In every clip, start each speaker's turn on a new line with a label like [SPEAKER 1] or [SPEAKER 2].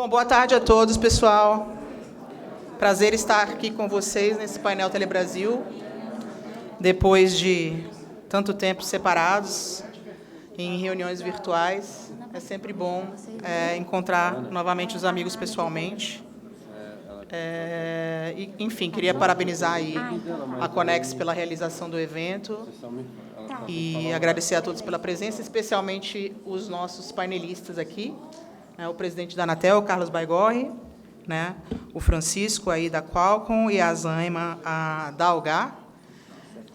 [SPEAKER 1] Bom, boa tarde a todos, pessoal. Prazer estar aqui com vocês nesse painel Telebrasil, depois de tanto tempo separados, em reuniões virtuais. É sempre bom encontrar novamente os amigos pessoalmente. Enfim, queria parabenizar aí a Conex pela realização do evento e agradecer a todos pela presença, especialmente os nossos painelistas aqui, o presidente da Anatel, Carlos Baigorre, o Francisco aí da Qualcomm e a Zaima da Algar.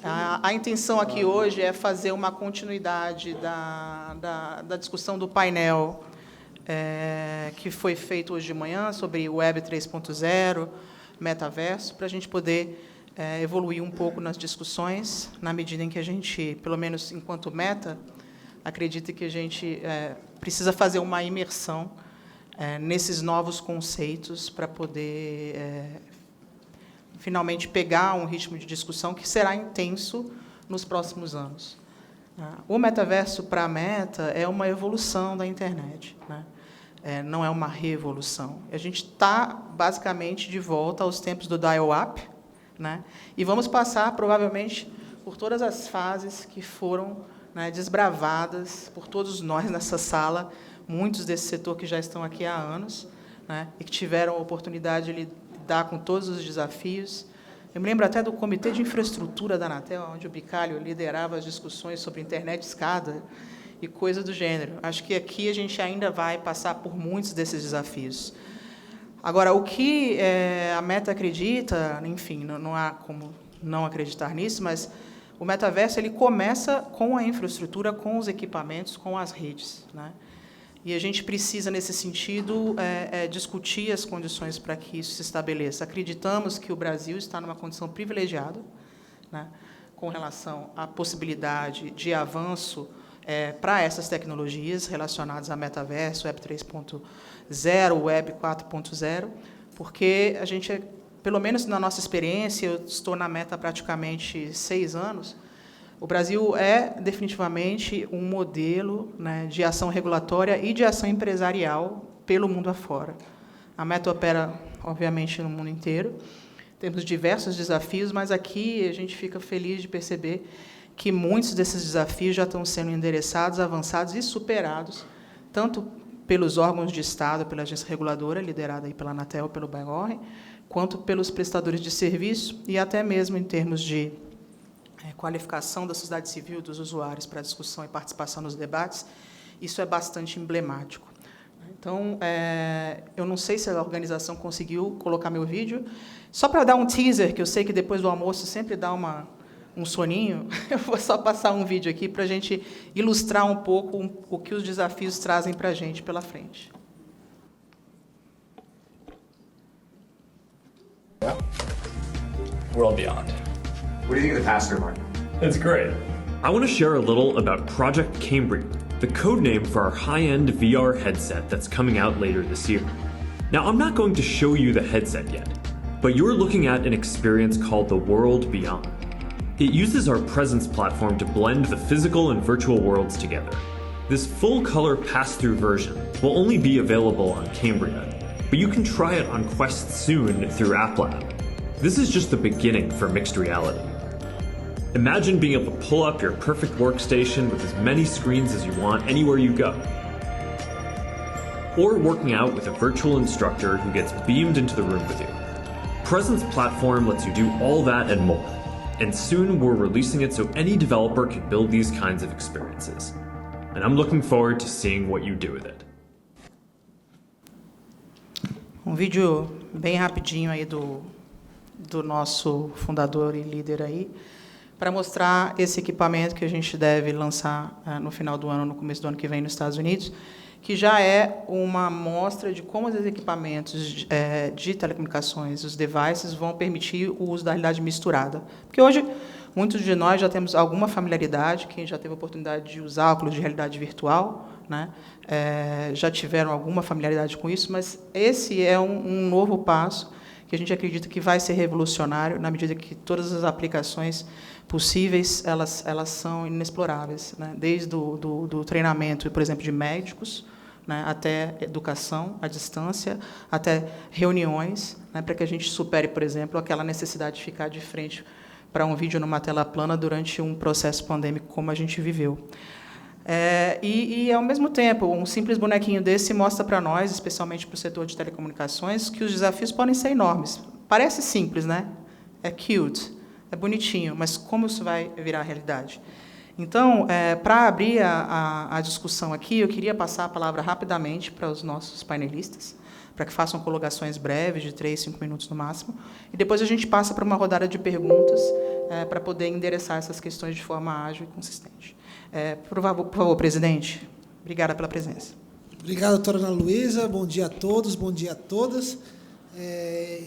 [SPEAKER 1] A intenção aqui hoje é fazer uma continuidade da discussão do painel que foi feito hoje de manhã sobre Web 3.0, metaverso, para a gente poder evoluir um pouco nas discussões, na medida em que a gente, pelo menos enquanto Meta, acredita que a gente precisa fazer uma imersão nesses novos conceitos para poder finalmente pegar um ritmo de discussão que será intenso nos próximos anos. O metaverso para a Meta é uma evolução da internet, não é uma revolução. A gente está, basicamente, de volta aos tempos do dial-up, e vamos passar, provavelmente, por todas as fases que foram desbravadas por todos nós nessa sala, muitos desse setor que já estão aqui há anos, e que tiveram a oportunidade de lidar com todos os desafios. Eu me lembro até do Comitê de Infraestrutura da Anatel, onde o Bicalho liderava as discussões sobre internet escada e coisa do gênero. Acho que aqui a gente ainda vai passar por muitos desses desafios. Agora, o que a Meta acredita, enfim, não há como não acreditar nisso, mas o metaverso ele começa com a infraestrutura, com os equipamentos, com as redes, E a gente precisa, nesse sentido, discutir as condições para que isso se estabeleça. Acreditamos que o Brasil está numa condição privilegiada, com relação à possibilidade de avanço para essas tecnologias relacionadas a metaverso, Web 3.0, Web 4.0, porque a gente, pelo menos na nossa experiência, eu estou na Meta há praticamente 6 anos, o Brasil é definitivamente um modelo de ação regulatória e de ação empresarial pelo mundo afora. A Meta opera, obviamente, no mundo inteiro. Temos diversos desafios, mas aqui a gente fica feliz de perceber que muitos desses desafios já estão sendo endereçados, avançados e superados, tanto pelos órgãos de Estado, pela agência reguladora, liderada aí pela Anatel, pelo Baigorre, quanto pelos prestadores de serviço e até mesmo em termos de qualificação da sociedade civil, dos usuários para discussão e participação nos debates. Isso é bastante emblemático. Então, eu não sei se a organização conseguiu colocar meu vídeo. Só para dar um teaser, que eu sei que depois do almoço sempre dá um soninho, eu vou só passar um vídeo aqui para a gente ilustrar um pouco o que os desafios trazem para a gente pela frente.
[SPEAKER 2] World Beyond.
[SPEAKER 3] What do you think of the pass-through market?
[SPEAKER 2] It's great. I want to share a little about Project Cambria, the code name for our high-end VR headset that's coming out later this year. Now, I'm not going to show you the headset yet, but you're looking at an experience called the World Beyond. It uses our Presence platform to blend the physical and virtual worlds together. This full-color pass-through version will only be available on Cambria, but you can try it on Quest soon through AppLab. This is just the beginning for mixed reality. Imagine being able to pull up your perfect workstation with as many screens as you want anywhere you go. Or working out with a virtual instructor who gets beamed into the room with you. Presence Platform lets you do all that and more. And soon we're releasing it so any developer can build these kinds of experiences. And I'm looking forward to seeing what you do with it.
[SPEAKER 1] Um vídeo bem rapidinho aí do nosso fundador e líder aí, para mostrar esse equipamento que a gente deve lançar no final do ano, no começo do ano que vem nos Estados Unidos, que já é uma amostra de como os equipamentos de telecomunicações, os devices, vão permitir o uso da realidade misturada. Porque hoje, muitos de nós já temos alguma familiaridade, quem já teve a oportunidade de usar óculos de realidade virtual, já tiveram alguma familiaridade com isso, mas esse é um novo passo que a gente acredita que vai ser revolucionário na medida que todas as aplicações possíveis elas são inexploráveis, desde do treinamento, por exemplo, de médicos, né, até educação à distância, até reuniões, né, para que a gente supere, por exemplo, aquela necessidade de ficar de frente para um vídeo numa tela plana durante um processo pandêmico como a gente viveu. Ao mesmo tempo, um simples bonequinho desse mostra para nós, especialmente para o setor de telecomunicações, que os desafios podem ser enormes. Parece simples, né? É cute, é bonitinho, mas como isso vai virar realidade? Então, para abrir a discussão aqui, eu queria passar a palavra rapidamente para os nossos painelistas, para que façam colocações breves, de 3, 5 minutos no máximo, e depois a gente passa para uma rodada de perguntas para poder endereçar essas questões de forma ágil e consistente. Por favor, presidente, obrigada pela presença.
[SPEAKER 4] Obrigado, doutora Ana Luísa. Bom dia a todos, bom dia a todas.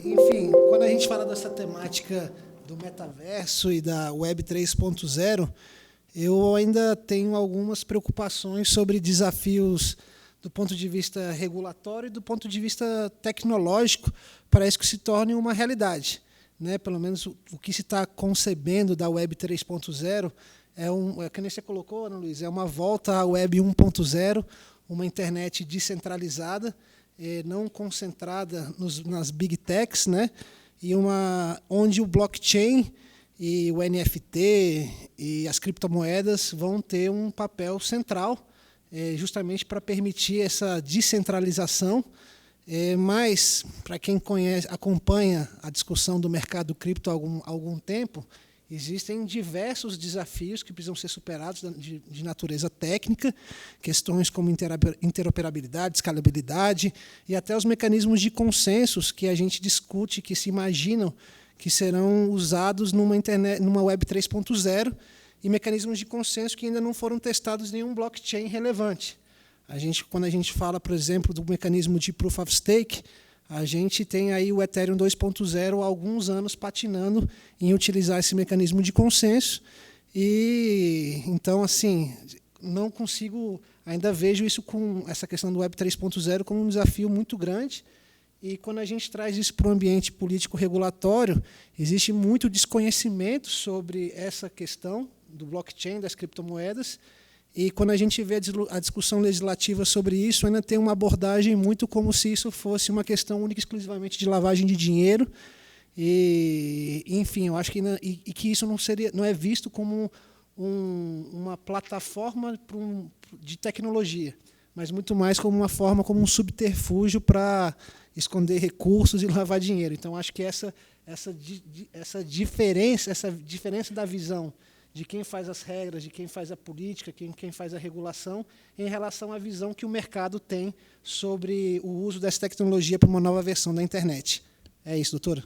[SPEAKER 4] Enfim, quando a gente fala dessa temática do metaverso e da Web 3.0, eu ainda tenho algumas preocupações sobre desafios do ponto de vista regulatório e do ponto de vista tecnológico para isso que se torne uma realidade, né? Pelo menos o que se está concebendo da Web 3.0 que nem você colocou, Ana Luísa, é uma volta à Web 1.0, uma internet descentralizada, não concentrada nas big techs, né? E onde o blockchain e o NFT e as criptomoedas vão ter um papel central, justamente para permitir essa descentralização. Mas, para quem acompanha a discussão do mercado cripto há algum tempo, existem diversos desafios que precisam ser superados de natureza técnica, questões como interoperabilidade, escalabilidade e até os mecanismos de consensos que a gente discute, que se imaginam que serão usados numa Web 3.0 e mecanismos de consenso que ainda não foram testados em nenhum blockchain relevante. Quando a gente fala, por exemplo, do mecanismo de Proof of Stake, a gente tem aí o Ethereum 2.0 há alguns anos patinando em utilizar esse mecanismo de consenso. Então, assim, não consigo, ainda vejo isso com essa questão do Web 3.0 como um desafio muito grande. E quando a gente traz isso para o ambiente político-regulatório, existe muito desconhecimento sobre essa questão do blockchain, das criptomoedas. E quando a gente vê a discussão legislativa sobre isso, ainda tem uma abordagem muito como se isso fosse uma questão única e exclusivamente de lavagem de dinheiro. Enfim, eu acho que isso não é visto como uma plataforma de tecnologia, mas muito mais como um subterfúgio para esconder recursos e lavar dinheiro. Então, acho que essa diferença da visão de quem faz as regras, de quem faz a política, quem faz a regulação, em relação à visão que o mercado tem sobre o uso dessa tecnologia para uma nova versão da internet. É isso, doutora.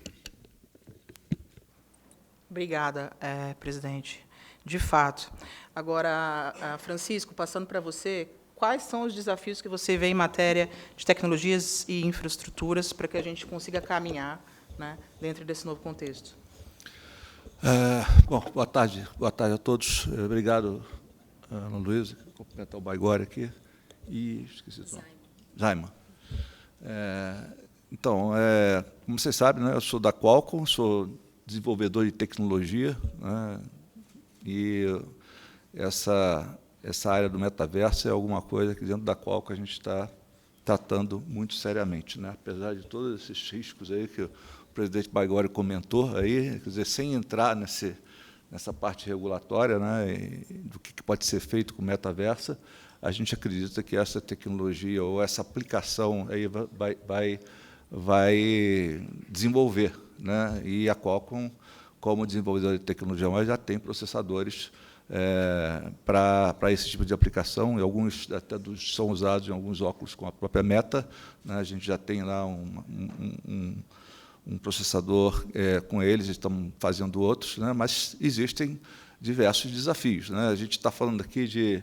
[SPEAKER 1] Obrigada, presidente. De fato. Agora, Francisco, passando para você, quais são os desafios que você vê em matéria de tecnologias e infraestruturas para que a gente consiga caminhar, né, dentro desse novo contexto?
[SPEAKER 5] Bom, boa tarde a todos. Obrigado, Ana Luísa, cumprimentar o Baigorre aqui. E esqueci o nome. Zaima. Então, como vocês sabem, né, eu sou da Qualcomm, sou desenvolvedor de tecnologia, né, e essa área do metaverso é alguma coisa que dentro da Qualcomm a gente está tratando muito seriamente, né, apesar de todos esses riscos aí que o presidente Baigorre comentou, aí, quer dizer, sem entrar nessa parte regulatória, né, do que pode ser feito com o metaverso, a gente acredita que essa tecnologia ou essa aplicação aí vai desenvolver, né, e a Qualcomm, como desenvolvedora de tecnologia, já tem processadores para esse tipo de aplicação, e alguns até são usados em alguns óculos com a própria Meta, né, a gente já tem lá um processador com eles, estamos fazendo outros, né, mas existem diversos desafios, né? A gente está falando aqui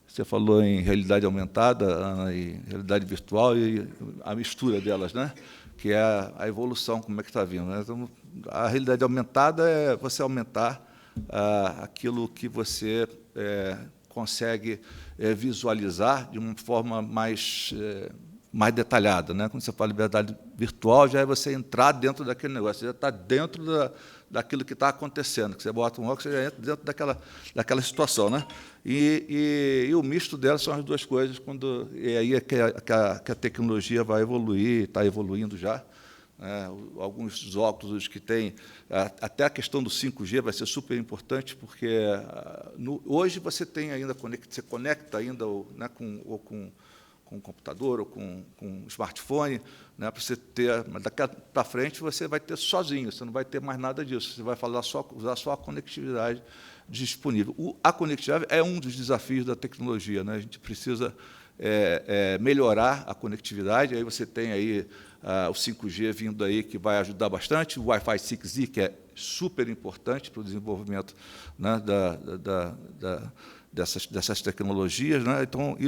[SPEAKER 5] você falou em realidade aumentada, Ana, e realidade virtual e a mistura delas, né, que é a evolução, como é que está vindo, né? Então, a realidade aumentada é você aumentar aquilo que você consegue visualizar de uma forma mais detalhada, né? Quando você fala de realidade virtual, já é você entrar dentro daquele negócio, você já está dentro daquilo que está acontecendo, que você bota um óculos, você já entra dentro daquela situação, né? E o misto delas são as duas coisas, e aí é que a tecnologia vai evoluir, está evoluindo já. Alguns dos óculos que tem, até a questão do 5G vai ser super importante, porque hoje você tem ainda, você conecta ainda né, com um computador ou com um smartphone, né, para você ter, mas daqui para frente você vai ter sozinho, você não vai ter mais nada disso, você vai usar só a conectividade disponível. A conectividade é um dos desafios da tecnologia, né? A gente precisa melhorar a conectividade, aí você tem aí o 5G vindo aí, que vai ajudar bastante, o Wi-Fi 6E, que é super importante para o desenvolvimento, né, dessas tecnologias, né? Então,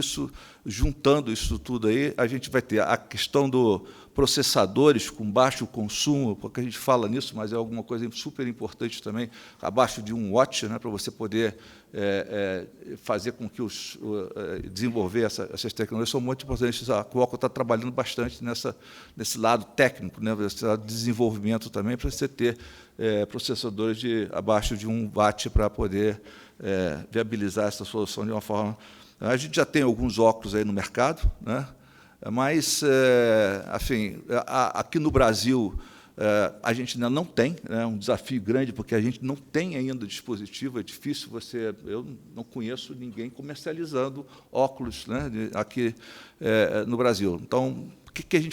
[SPEAKER 5] juntando isso tudo aí, a gente vai ter a questão dos processadores com baixo consumo, porque a gente fala nisso, mas é alguma coisa super importante também, abaixo de 1 watt, né, para você poder fazer com que desenvolver essas tecnologias são muito importantes. A Qualcomm está trabalhando bastante nesse lado técnico, né, nesse lado de desenvolvimento também, para você ter processadores abaixo de 1 watt para poder viabilizar essa solução de uma forma. A gente já tem alguns óculos aí no mercado, né? Mas, assim, aqui no Brasil, a gente ainda não tem, né, um desafio grande, porque a gente não tem ainda dispositivo, é difícil eu não conheço ninguém comercializando óculos, né, aqui no Brasil. Então,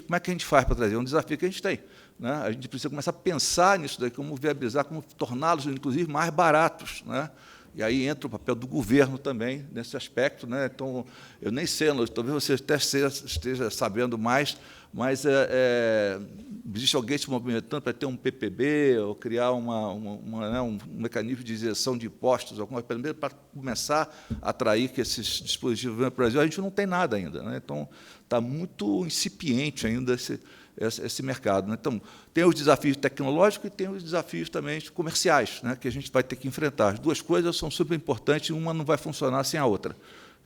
[SPEAKER 5] como é que a gente faz para trazer? É um desafio que a gente tem, né? A gente precisa começar a pensar nisso daí, como viabilizar, como torná-los, inclusive, mais baratos, né? E aí entra o papel do governo também nesse aspecto, né? Então, eu nem sei, talvez você até esteja sabendo mais, mas existe alguém se movimentando para ter um PPB ou criar um mecanismo de isenção de impostos, alguma coisa, para começar a atrair que esses dispositivos venham para o Brasil. A gente não tem nada ainda, né? Então, está muito incipiente ainda esse mercado, né? Então, tem os desafios tecnológicos e tem os desafios também comerciais, né, que a gente vai ter que enfrentar. As duas coisas são super importantes e uma não vai funcionar sem a outra.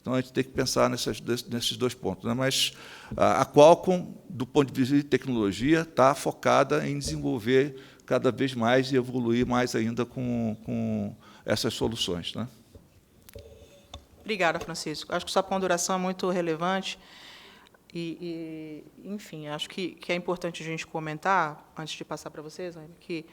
[SPEAKER 5] Então, a gente tem que pensar nesses dois pontos, né? Mas a Qualcomm, do ponto de vista de tecnologia, está focada em desenvolver cada vez mais e evoluir mais ainda com essas soluções, né?
[SPEAKER 1] Obrigada, Francisco. Acho que sua ponderação é muito relevante. Enfim, acho que é importante a gente comentar, antes de passar para vocês, né, que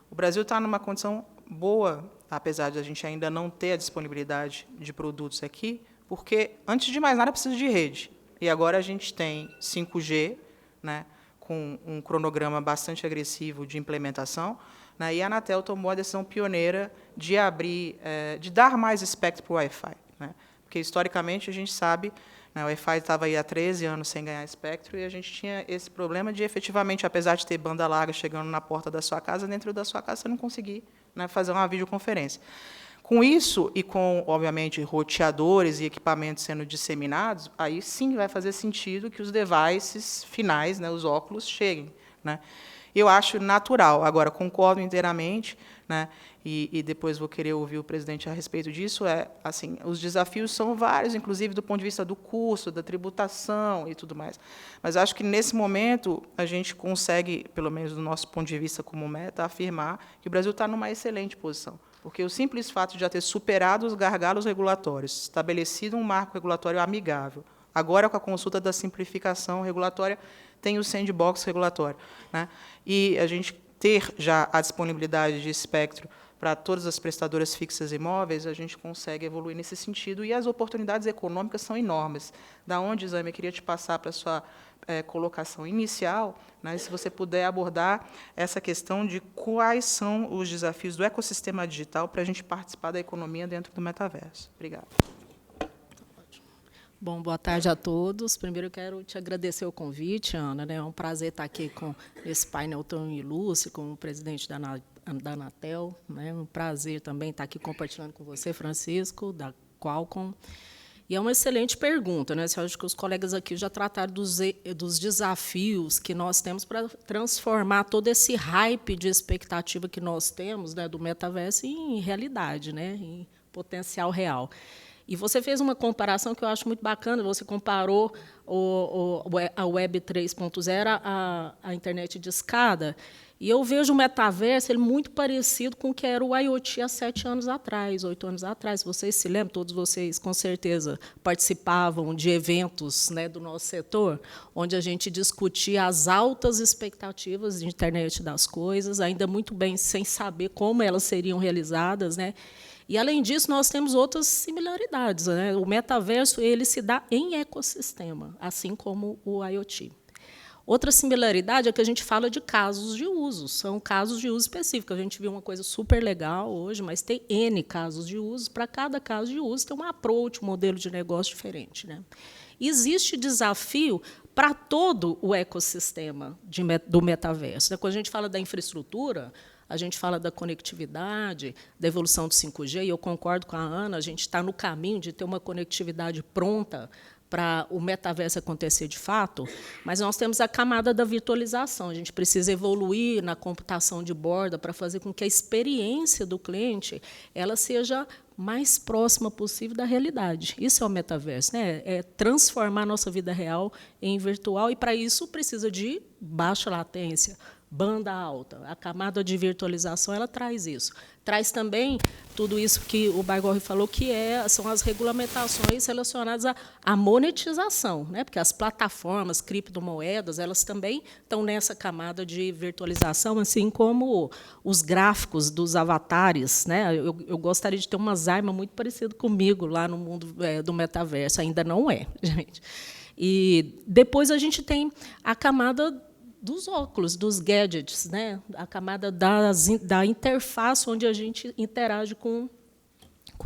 [SPEAKER 1] o Brasil está numa condição boa, apesar de a gente ainda não ter a disponibilidade de produtos aqui, porque, antes de mais nada, precisa de rede. E agora a gente tem 5G, né, com um cronograma bastante agressivo de implementação, né, e a Anatel tomou a decisão pioneira de de dar mais espectro para o Wi-Fi, né, porque, historicamente, a gente sabe, o Wi-Fi estava aí há 13 anos sem ganhar espectro, e a gente tinha esse problema de, efetivamente, apesar de ter banda larga chegando na porta da sua casa, dentro da sua casa você não conseguir, né, fazer uma videoconferência. Com isso, e com, obviamente, roteadores e equipamentos sendo disseminados, aí sim vai fazer sentido que os devices finais, né, os óculos, cheguem, né? Eu acho natural. Agora, concordo inteiramente, né, e depois vou querer ouvir o presidente a respeito disso, assim, os desafios são vários, inclusive do ponto de vista do custo, da tributação e tudo mais. Mas acho que, nesse momento, a gente consegue, pelo menos do nosso ponto de vista como meta, afirmar que o Brasil está numa excelente posição, porque o simples fato de já ter superado os gargalos regulatórios, estabelecido um marco regulatório amigável, agora, com a consulta da simplificação regulatória, tem o sandbox regulatório, né? E a gente ter já a disponibilidade de espectro para todas as prestadoras fixas e móveis, a gente consegue evoluir nesse sentido, e as oportunidades econômicas são enormes. Da onde, Zame, eu queria te passar para a sua colocação inicial, né, se você puder abordar essa questão de quais são os desafios do ecossistema digital para a gente participar da economia dentro do metaverso. Obrigada.
[SPEAKER 6] Bom, boa tarde a todos. Primeiro, eu quero te agradecer o convite, Ana, né? É um prazer estar aqui nesse painel tão ilustre, com o presidente da Anatel, né? É um prazer também estar aqui compartilhando com você, Francisco, da Qualcomm. E é uma excelente pergunta, né? Eu acho que os colegas aqui já trataram dos desafios que nós temos para transformar todo esse hype de expectativa que nós temos, né, do metaverso em realidade, né, em potencial real. E você fez uma comparação que eu acho muito bacana. Você comparou a Web 3.0 à internet de escada. E eu vejo o metaverso ele muito parecido com o que era o IoT há 7 anos atrás, 8 anos atrás. Vocês se lembram? Todos vocês, com certeza, participavam de eventos, né, do nosso setor, onde a gente discutia as altas expectativas de internet das coisas, ainda muito bem sem saber como elas seriam realizadas, né? E, além disso, nós temos outras similaridades, né? O metaverso ele se dá em ecossistema, assim como o IoT. Outra similaridade é que a gente fala de casos de uso, são casos de uso específicos. A gente viu uma coisa super legal hoje, mas tem N casos de uso. Para cada caso de uso, tem um approach, um modelo de negócio diferente, né? Existe desafio para todo o ecossistema do metaverso. Quando a gente fala da infraestrutura, a gente fala da conectividade, da evolução do 5G, e eu concordo com a Ana, a gente está no caminho de ter uma conectividade pronta para o metaverso acontecer de fato, mas nós temos a camada da virtualização. A gente precisa evoluir na computação de borda para fazer com que a experiência do cliente ela seja mais próxima possível da realidade. Isso é o metaverso, né? É transformar a nossa vida real em virtual, e, para isso, precisa de baixa latência, banda alta. A camada de virtualização ela traz isso. Traz também tudo isso que o Baigorre falou, que são as regulamentações relacionadas à monetização, né? Porque as plataformas, criptomoedas, elas também estão nessa camada de virtualização, assim como os gráficos dos avatares, né? Eu gostaria de ter umas armas muito parecidas comigo lá no mundo do metaverso. Ainda não é, gente. E depois a gente tem a camada dos óculos, dos gadgets, né? A camada da interface onde a gente interage com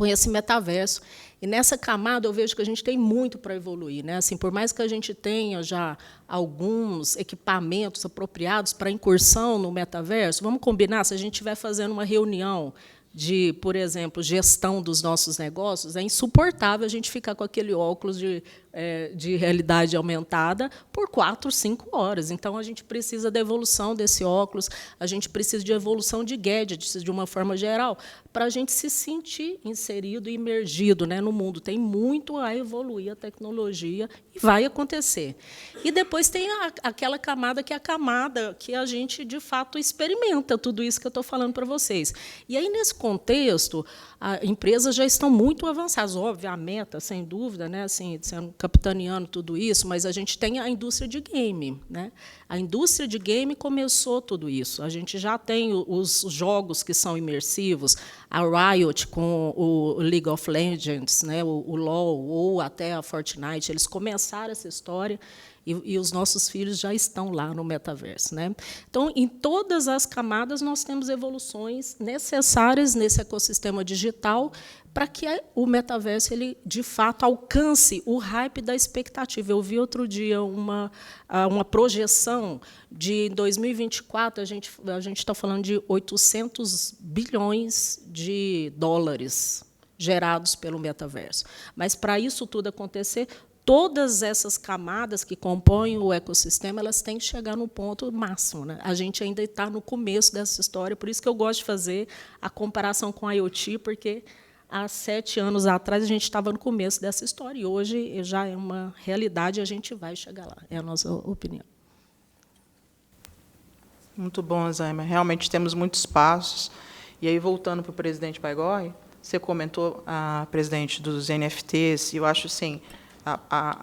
[SPEAKER 6] esse metaverso. E, nessa camada, eu vejo que a gente tem muito para evoluir, né? Assim, por mais que a gente tenha já alguns equipamentos apropriados para incursão no metaverso, vamos combinar, se a gente estiver fazendo uma reunião de, por exemplo, gestão dos nossos negócios, é insuportável a gente ficar com aquele óculos de realidade aumentada por 4, 5 horas. Então, a gente precisa da evolução desse óculos, a gente precisa de evolução de gadgets, de uma forma geral, para a gente se sentir inserido e imergido, né, no mundo. Tem muito a evoluir a tecnologia e vai acontecer. E depois tem aquela camada que é a camada que a gente, de fato, experimenta tudo isso que eu estou falando para vocês. E aí, nesse contexto, as empresas já estão muito avançadas. Óbvio, a meta, sem dúvida, né, assim, sendo capitaneando tudo isso, mas a gente tem a indústria de game, né? A indústria de game começou tudo isso. A gente já tem os jogos que são imersivos, a Riot com o League of Legends, né, o LoL, ou até a Fortnite, eles começaram essa história e os nossos filhos já estão lá no metaverso, né? Então, em todas as camadas, nós temos evoluções necessárias nesse ecossistema digital para que o metaverso, ele, de fato, alcance o hype da expectativa. Eu vi outro dia uma projeção de 2024, a gente está falando de 800 bilhões de dólares gerados pelo metaverso. Mas, para isso tudo acontecer, todas essas camadas que compõem o ecossistema, elas têm que chegar no ponto máximo, né? A gente ainda está no começo dessa história, por isso que eu gosto de fazer a comparação com a IoT, porque há 7 anos atrás a gente estava no começo dessa história, e hoje já é uma realidade e a gente vai chegar lá. É a nossa opinião.
[SPEAKER 1] Muito bom, Alzheimer. Realmente temos muitos passos. E aí, voltando para o presidente Baigorre, você comentou, presidente, dos NFTs, e eu acho assim,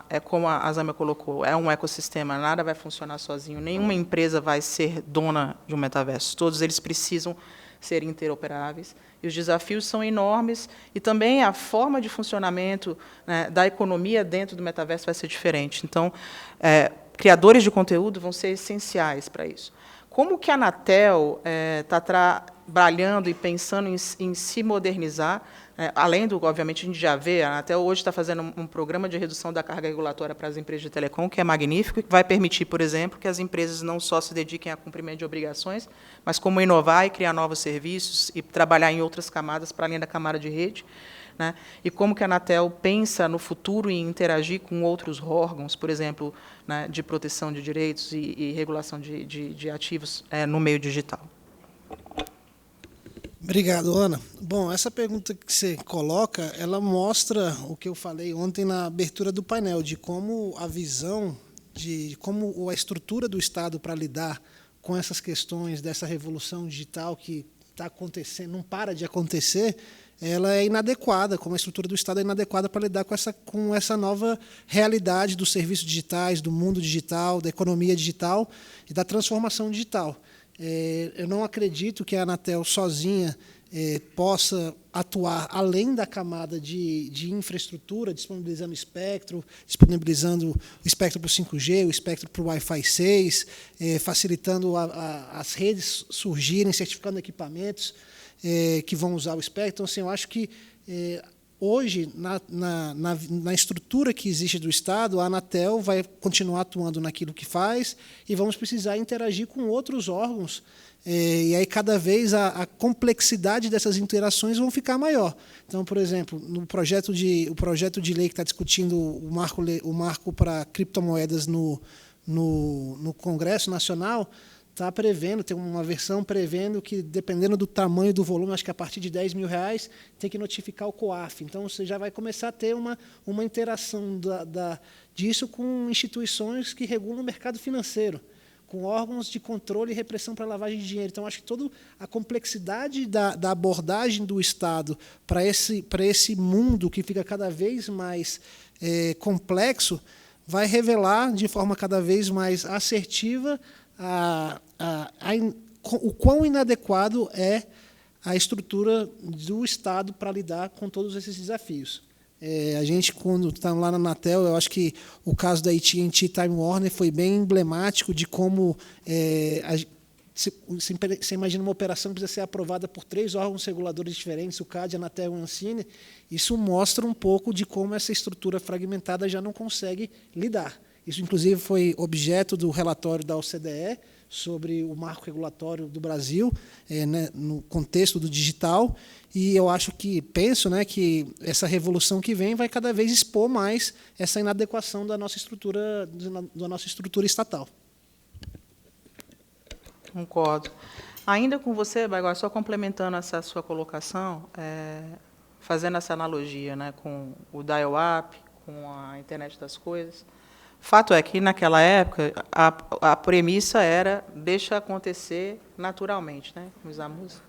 [SPEAKER 1] é como a Zama colocou, é um ecossistema, nada vai funcionar sozinho, nenhuma empresa vai ser dona de um metaverso, todos eles precisam ser interoperáveis, e os desafios são enormes, e também a forma de funcionamento, né, da economia dentro do metaverso vai ser diferente. Então, criadores de conteúdo vão ser essenciais para isso. Como que a Anatel está trabalhando e pensando em se modernizar, além do, obviamente, a gente já vê, a Anatel hoje está fazendo um programa de redução da carga regulatória para as empresas de telecom, que é magnífico, e que vai permitir, por exemplo, que as empresas não só se dediquem a cumprimento de obrigações, mas como inovar e criar novos serviços e trabalhar em outras camadas, para além da camada de rede, né? E como que a Anatel pensa no futuro em interagir com outros órgãos, por exemplo, né, de proteção de direitos e regulação de ativos no meio digital.
[SPEAKER 4] Obrigado, Ana. Bom, essa pergunta que você coloca, ela mostra o que eu falei ontem na abertura do painel, de como a visão, de como a estrutura do Estado para lidar com essas questões dessa revolução digital que está acontecendo, não para de acontecer, ela é inadequada, como a estrutura do Estado é inadequada para lidar com essa nova realidade dos serviços digitais, do mundo digital, da economia digital e da transformação digital. Eu não acredito que a Anatel sozinha possa atuar além da camada de infraestrutura, disponibilizando espectro, disponibilizando o espectro para o 5G, o espectro para o Wi-Fi 6, facilitando as redes surgirem, certificando equipamentos que vão usar o espectro. Então, assim, eu acho que hoje, na estrutura que existe do Estado, a Anatel vai continuar atuando naquilo que faz e vamos precisar interagir com outros órgãos. E aí, cada vez, a complexidade dessas interações vão ficar maior. Então, por exemplo, o projeto de lei que está discutindo o marco para criptomoedas no Congresso Nacional, está prevendo, tem uma versão prevendo que, dependendo do tamanho do volume, acho que a partir de R$10 mil, tem que notificar o COAF. Então, você já vai começar a ter uma interação disso com instituições que regulam o mercado financeiro, com órgãos de controle e repressão para lavagem de dinheiro. Então, acho que toda a complexidade da abordagem do Estado para esse mundo que fica cada vez mais complexo vai revelar de forma cada vez mais assertiva o quão inadequado é a estrutura do Estado para lidar com todos esses desafios. A gente, quando está lá na Anatel, eu acho que o caso da AT&T Time Warner foi bem emblemático de como você imagina uma operação que precisa ser aprovada por 3 órgãos reguladores diferentes, o CAD, a Anatel e o Ancine. Isso mostra um pouco de como essa estrutura fragmentada já não consegue lidar. Isso, inclusive, foi objeto do relatório da OCDE sobre o marco regulatório do Brasil, no contexto do digital, e eu penso que essa revolução que vem vai cada vez expor mais essa inadequação da nossa estrutura estatal.
[SPEAKER 1] Concordo. Ainda com você, Baigó, só complementando essa sua colocação, fazendo essa analogia, com o dial-up, com a internet das coisas. Fato é que, naquela época, a premissa era deixa acontecer naturalmente, Vamos usar a música.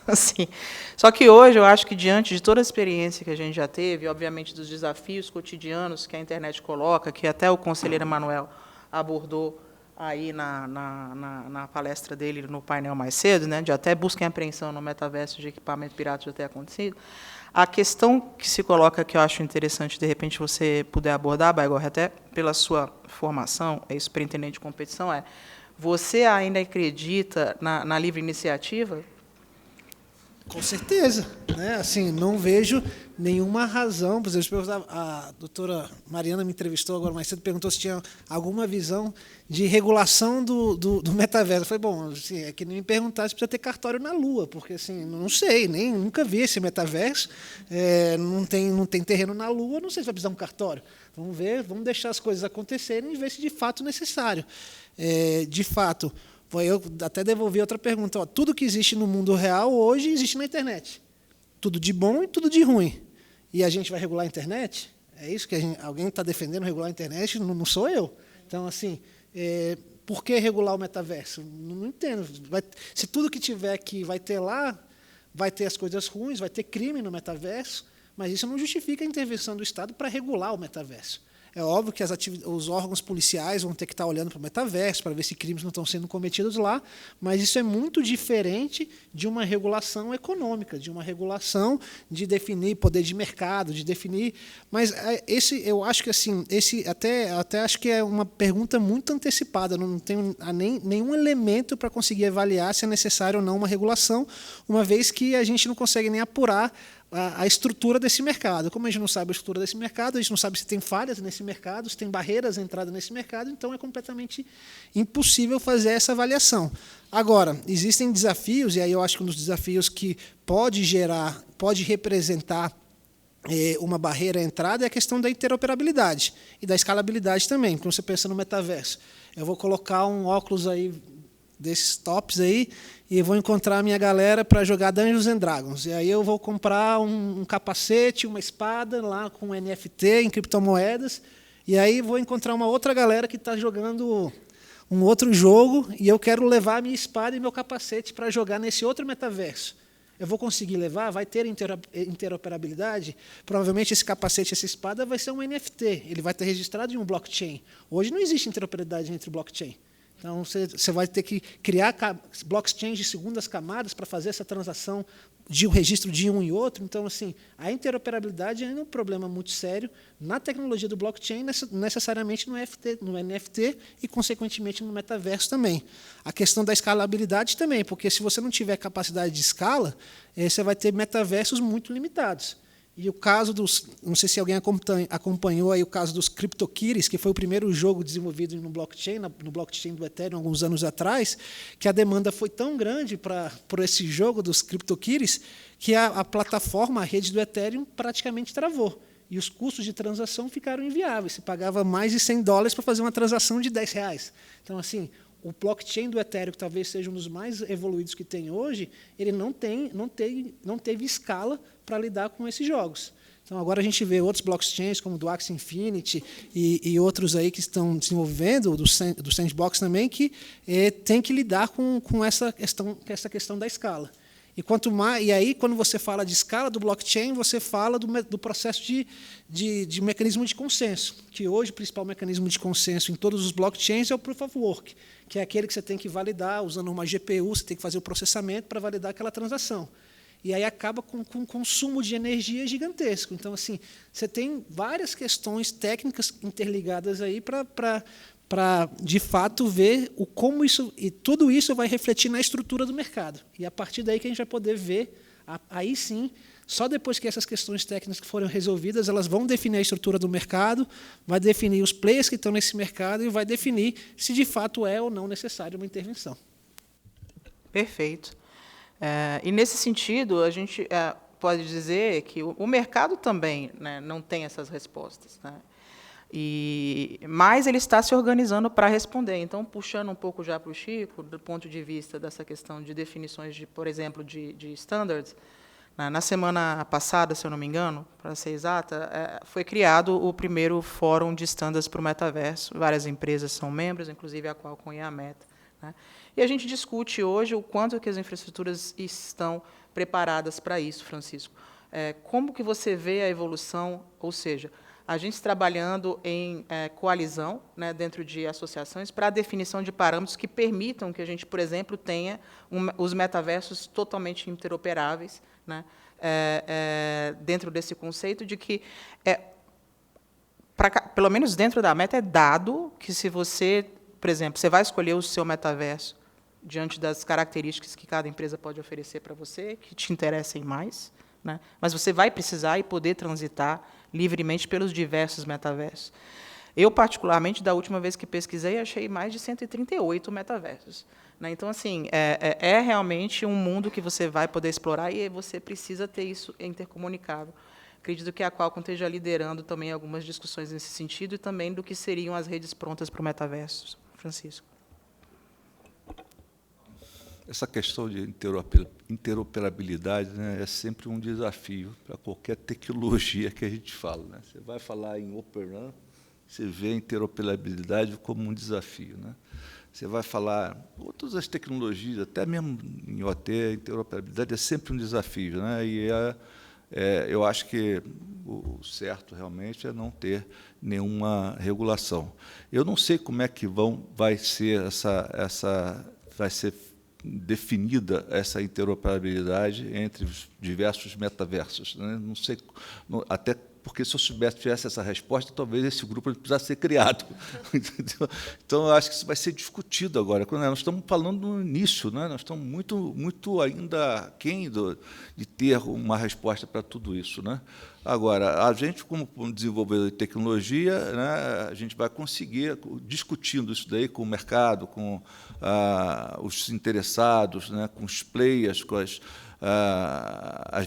[SPEAKER 1] Assim. Só que hoje, eu acho que, diante de toda a experiência que a gente já teve, obviamente, dos desafios cotidianos que a internet coloca, que até o conselheiro Emanuel abordou aí na palestra dele, no painel mais cedo, de até busca e apreensão no metaverso de equipamento pirata já ter acontecido, a questão que se coloca, que eu acho interessante, de repente, você puder abordar, Baigó, até pela sua formação, superintendente de competição, você ainda acredita na livre iniciativa?
[SPEAKER 4] Com certeza. Assim, não vejo nenhuma razão. Por exemplo, a doutora Mariana me entrevistou agora mais cedo, perguntou se tinha alguma visão de regulação do metaverso. Eu falei, bom, assim, é que nem me perguntar se precisa ter cartório na Lua, porque assim, não sei, nunca vi esse metaverso, não tem terreno na Lua, não sei se vai precisar de um cartório. Vamos ver, vamos deixar as coisas acontecerem e ver se de fato é necessário. De fato, eu até devolvi outra pergunta. Tudo que existe no mundo real hoje existe na internet. Tudo de bom e tudo de ruim. E a gente vai regular a internet? É isso que alguém está defendendo, regular a internet? Não sou eu. Então, assim, por que regular o metaverso? Não entendo. Se tudo que tiver aqui vai ter lá, vai ter as coisas ruins, vai ter crime no metaverso, mas isso não justifica a intervenção do Estado para regular o metaverso. É óbvio que os órgãos policiais vão ter que estar olhando para o metaverso para ver se crimes não estão sendo cometidos lá, mas isso é muito diferente de uma regulação econômica, de uma regulação de definir poder de mercado, de definir. Mas eu acho que assim, até acho que é uma pergunta muito antecipada. Não tenho nenhum elemento para conseguir avaliar se é necessário ou não uma regulação, uma vez que a gente não consegue nem apurar a estrutura desse mercado. Como a gente não sabe a estrutura desse mercado, a gente não sabe se tem falhas nesse mercado, se tem barreiras de entrada nesse mercado, então é completamente impossível fazer essa avaliação. Agora, existem desafios, e aí eu acho que um dos desafios que pode representar uma barreira à entrada é a questão da interoperabilidade e da escalabilidade também. Quando você pensa no metaverso, eu vou colocar um óculos aí desses tops aí e vou encontrar a minha galera para jogar Dungeons and Dragons. E aí eu vou comprar um capacete, uma espada lá com NFT em criptomoedas, e aí vou encontrar uma outra galera que está jogando um outro jogo e eu quero levar a minha espada e meu capacete para jogar nesse outro metaverso. Eu vou conseguir levar? Vai ter interoperabilidade? Provavelmente esse capacete, essa espada vai ser um NFT, ele vai estar registrado em um blockchain. Hoje não existe interoperabilidade entre blockchain. Então, você vai ter que criar blockchains de segundas camadas para fazer essa transação de um registro de um e outro. Então, assim, a interoperabilidade é um problema muito sério na tecnologia do blockchain, necessariamente no NFT e, consequentemente, no metaverso também. A questão da escalabilidade também, porque se você não tiver capacidade de escala, você vai ter metaversos muito limitados. E o caso dos, não sei se alguém acompanhou aí o caso dos CryptoKitties, que foi o primeiro jogo desenvolvido no blockchain do Ethereum, alguns anos atrás, que a demanda foi tão grande por esse jogo dos CryptoKitties que a plataforma, a rede do Ethereum, praticamente travou. E os custos de transação ficaram inviáveis. Se pagava mais de $100 para fazer uma transação de R$10. Então, assim, o blockchain do Ethereum, que talvez seja um dos mais evoluídos que tem hoje, ele não teve escala para lidar com esses jogos. Então, agora a gente vê outros blockchains, como o do Axie Infinity e outros aí que estão desenvolvendo, do Sandbox também, que tem que lidar com essa questão da escala. E aí, quando você fala de escala do blockchain, você fala do processo de mecanismo de consenso, que hoje o principal mecanismo de consenso em todos os blockchains é o Proof of Work, que é aquele que você tem que validar usando uma GPU, você tem que fazer o processamento para validar aquela transação. E aí acaba com um consumo de energia gigantesco. Então, assim, você tem várias questões técnicas interligadas aí para, de fato, ver como isso, e tudo isso vai refletir na estrutura do mercado. E a partir daí que a gente vai poder ver, aí sim, só depois que essas questões técnicas forem resolvidas, elas vão definir a estrutura do mercado, vai definir os players que estão nesse mercado e vai definir se, de fato, é ou não necessário uma intervenção.
[SPEAKER 1] Perfeito. E, nesse sentido, a gente pode dizer que o mercado também, né, não tem essas respostas, né? Mas ele está se organizando para responder. Então, puxando um pouco já para o Chico, do ponto de vista dessa questão de definições, por exemplo, de standards, na semana passada, se eu não me engano, para ser exata, foi criado o primeiro fórum de standards para o metaverso. Várias empresas são membros, inclusive a Qualcomm e a Meta, né? E a gente discute hoje o quanto que as infraestruturas estão preparadas para isso, Francisco. Como que você vê a evolução, ou seja, a gente trabalhando em coalizão, né, dentro de associações, para a definição de parâmetros que permitam que a gente, por exemplo, tenha os metaversos totalmente interoperáveis, né, dentro desse conceito de que, pelo menos dentro da Meta, é dado que se você, por exemplo, você vai escolher o seu metaverso diante das características que cada empresa pode oferecer para você, que te interessem mais, né, mas você vai precisar e poder transitar livremente pelos diversos metaversos. Eu, particularmente, da última vez que pesquisei, achei mais de 138 metaversos, né? Então, assim, é realmente um mundo que você vai poder explorar e você precisa ter isso intercomunicável. Acredito que a Qualcomm esteja liderando também algumas discussões nesse sentido e também do que seriam as redes prontas para o metaverso. Francisco.
[SPEAKER 5] Essa questão de interoperabilidade, né, é sempre um desafio para qualquer tecnologia que a gente fala, né? Você vai falar em Open RAN, você vê a interoperabilidade como um desafio, né? Você vai falar todas as tecnologias, até mesmo em OT, a interoperabilidade é sempre um desafio, né? E eu acho que o certo realmente é não ter nenhuma regulação. Eu não sei como é que vai ser definida essa interoperabilidade entre os diversos metaversos, né? Não sei, até porque se eu tivesse essa resposta, talvez esse grupo precisasse ser criado. Então, eu acho que isso vai ser discutido agora. Nós estamos falando no início, né? Nós estamos muito ainda aquém de ter uma resposta para tudo isso, né? Agora, a gente, como desenvolvedor de tecnologia, né, a gente vai conseguir, discutindo isso daí com o mercado, com os interessados, né, com os players, com as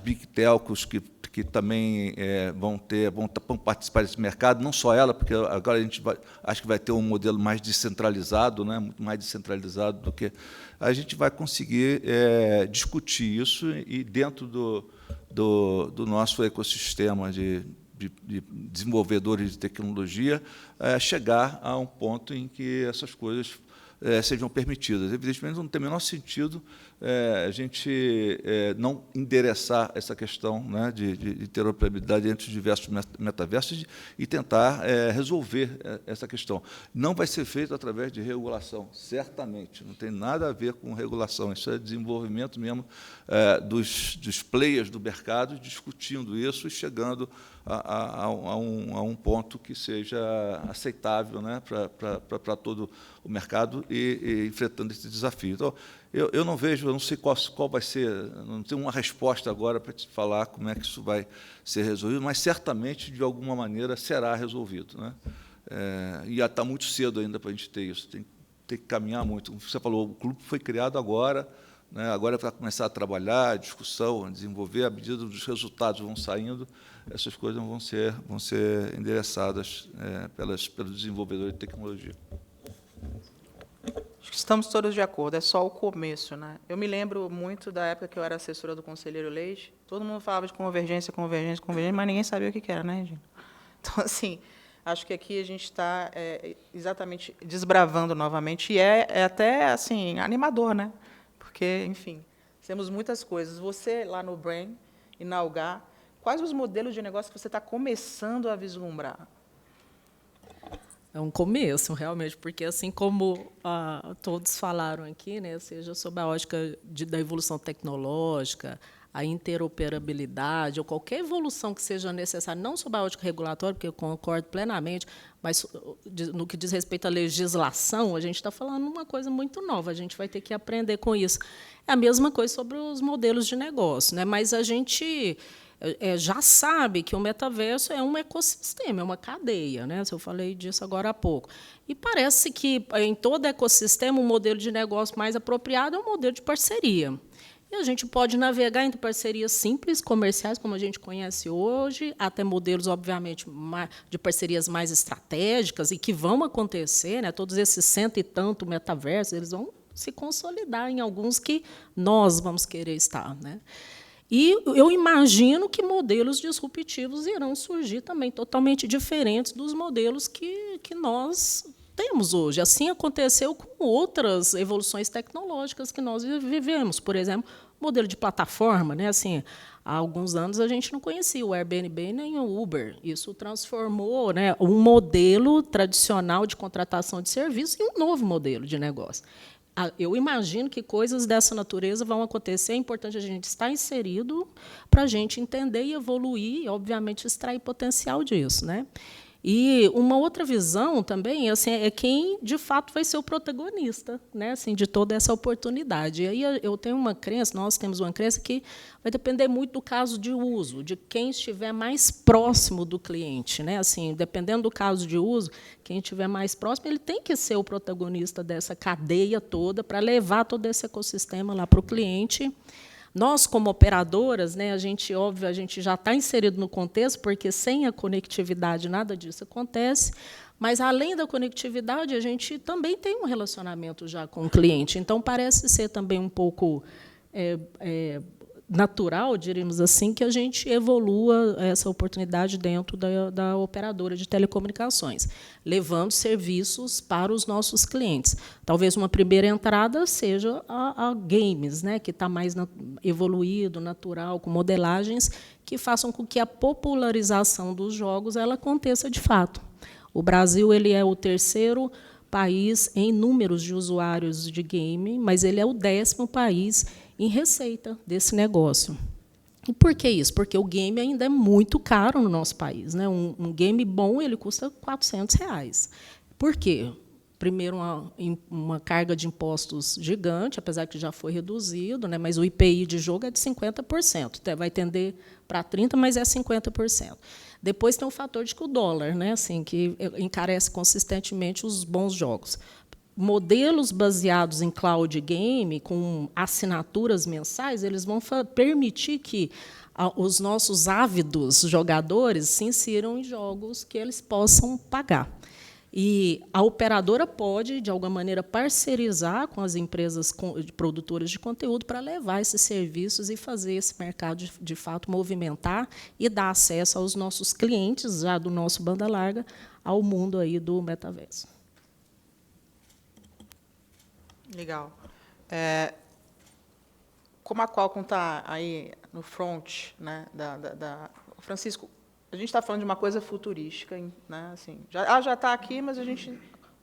[SPEAKER 5] big telcos que também vão participar desse mercado, não só ela, porque agora a gente acho que vai ter um modelo mais descentralizado, né, muito mais descentralizado do que a gente vai conseguir discutir isso e dentro do nosso ecossistema de desenvolvedores de tecnologia chegar a um ponto em que essas coisas sejam permitidas. Evidentemente, não tem o menor sentido a gente não endereçar essa questão, né, de interoperabilidade entre os diversos metaversos e tentar resolver essa questão. Não vai ser feito através de regulação, certamente, não tem nada a ver com regulação, isso é desenvolvimento mesmo dos players do mercado discutindo isso e chegando a um ponto que seja aceitável, né, para todo o mercado e enfrentando esse desafio. Então, eu não vejo, eu não sei qual vai ser, não tenho uma resposta agora para te falar como é que isso vai ser resolvido, mas certamente, de alguma maneira, será resolvido, né? E está muito cedo ainda para a gente ter isso, tem que caminhar muito. Como você falou, o clube foi criado agora, né? Agora vai começar a trabalhar, a discussão, a desenvolver, à medida dos resultados vão saindo, essas coisas vão ser endereçadas pelos desenvolvedores de tecnologia.
[SPEAKER 1] Acho que estamos todos de acordo, é só o começo, né? Eu me lembro muito da época que eu era assessora do conselheiro Leite, todo mundo falava de convergência, mas ninguém sabia o que era, né, gente? Então, assim, acho que aqui a gente está exatamente desbravando novamente, e é até assim, animador, né? Porque, enfim, temos muitas coisas. Você, lá no Brain e na Algar, quais os modelos de negócio que você está começando a vislumbrar?
[SPEAKER 6] É um começo, realmente, porque, assim como todos falaram aqui, né, seja sob a ótica da evolução tecnológica, a interoperabilidade, ou qualquer evolução que seja necessária, não sob a ótica regulatória, porque eu concordo plenamente, mas no que diz respeito à legislação, a gente está falando uma coisa muito nova, a gente vai ter que aprender com isso. É a mesma coisa sobre os modelos de negócio, né, mas a gente já sabe que o metaverso é um ecossistema, é uma cadeia, né? Eu falei disso agora há pouco. E parece que, em todo ecossistema, o modelo de negócio mais apropriado é o modelo de parceria. E a gente pode navegar entre parcerias simples, comerciais, como a gente conhece hoje, até modelos, obviamente, de parcerias mais estratégicas e que vão acontecer, né? Todos esses 100 e tanto metaversos, eles vão se consolidar em alguns que nós vamos querer estar, né? E eu imagino que modelos disruptivos irão surgir também, totalmente diferentes dos modelos que nós temos hoje. Assim aconteceu com outras evoluções tecnológicas que nós vivemos. Por exemplo, o modelo de plataforma, né? Assim, há alguns anos a gente não conhecia o Airbnb nem o Uber. Isso transformou, né, um modelo tradicional de contratação de serviços em um novo modelo de negócio. Eu imagino que coisas dessa natureza vão acontecer. É importante a gente estar inserido para a gente entender e evoluir e, obviamente, extrair potencial disso, né? E uma outra visão também assim, é quem, de fato, vai ser o protagonista, né, assim, de toda essa oportunidade. E aí eu tenho uma crença, nós temos uma crença que vai depender muito do caso de uso, de quem estiver mais próximo do cliente, né? Assim, dependendo do caso de uso, quem estiver mais próximo, ele tem que ser o protagonista dessa cadeia toda para levar todo esse ecossistema lá para o cliente. Nós, como operadoras, né, a gente já está inserido no contexto, porque sem a conectividade nada disso acontece, mas, além da conectividade, a gente também tem um relacionamento já com o cliente. Então, parece ser também um pouco natural, diríamos assim, que a gente evolua essa oportunidade dentro da operadora de telecomunicações, levando serviços para os nossos clientes. Talvez uma primeira entrada seja a games, né, que está mais evoluído, natural, com modelagens que façam com que a popularização dos jogos ela aconteça de fato. O Brasil ele é o terceiro país em números de usuários de game, mas ele é o 10º país em receita desse negócio. E por que isso? Porque o game ainda é muito caro no nosso país, né? Um game bom ele custa R$400. Por quê? Primeiro, uma carga de impostos gigante, apesar que já foi reduzido, né? Mas o IPI de jogo é de 50%. Vai tender para 30%, mas é 50%. Depois tem o fator de que o dólar, né? Assim, que encarece consistentemente os bons jogos. Modelos baseados em cloud game, com assinaturas mensais, eles vão permitir que os nossos ávidos jogadores se insiram em jogos que eles possam pagar. E a operadora pode, de alguma maneira, parcerizar com as empresas produtoras de conteúdo para levar esses serviços e fazer esse mercado, de fato, movimentar e dar acesso aos nossos clientes, já do nosso banda larga, ao mundo aí do metaverso.
[SPEAKER 1] Legal. Como a Qualcomm está aí no front, né, Francisco, a gente está falando de uma coisa futurística, né, assim, já está aqui, mas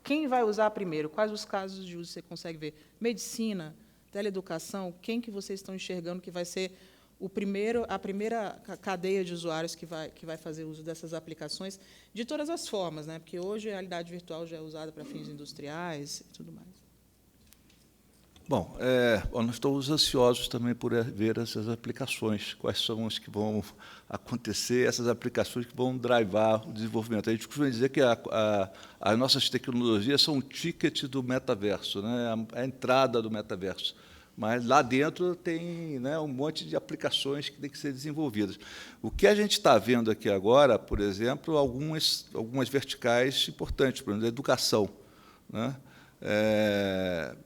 [SPEAKER 1] quem vai usar primeiro? Quais os casos de uso você consegue ver? Medicina, teleeducação, quem que vocês estão enxergando que vai ser a primeira cadeia de usuários que vai fazer uso dessas aplicações, de todas as formas, né? Porque hoje a realidade virtual já é usada para fins industriais e tudo mais.
[SPEAKER 5] Bom, nós estamos ansiosos também por ver essas aplicações, quais são as que vão acontecer, essas aplicações que vão drivar o desenvolvimento. A gente costuma dizer que as nossas tecnologias são o ticket do metaverso, né, a entrada do metaverso. Mas lá dentro tem, né, um monte de aplicações que têm que ser desenvolvidas. O que a gente está vendo aqui agora, por exemplo, algumas verticais importantes, por exemplo, a educação, né?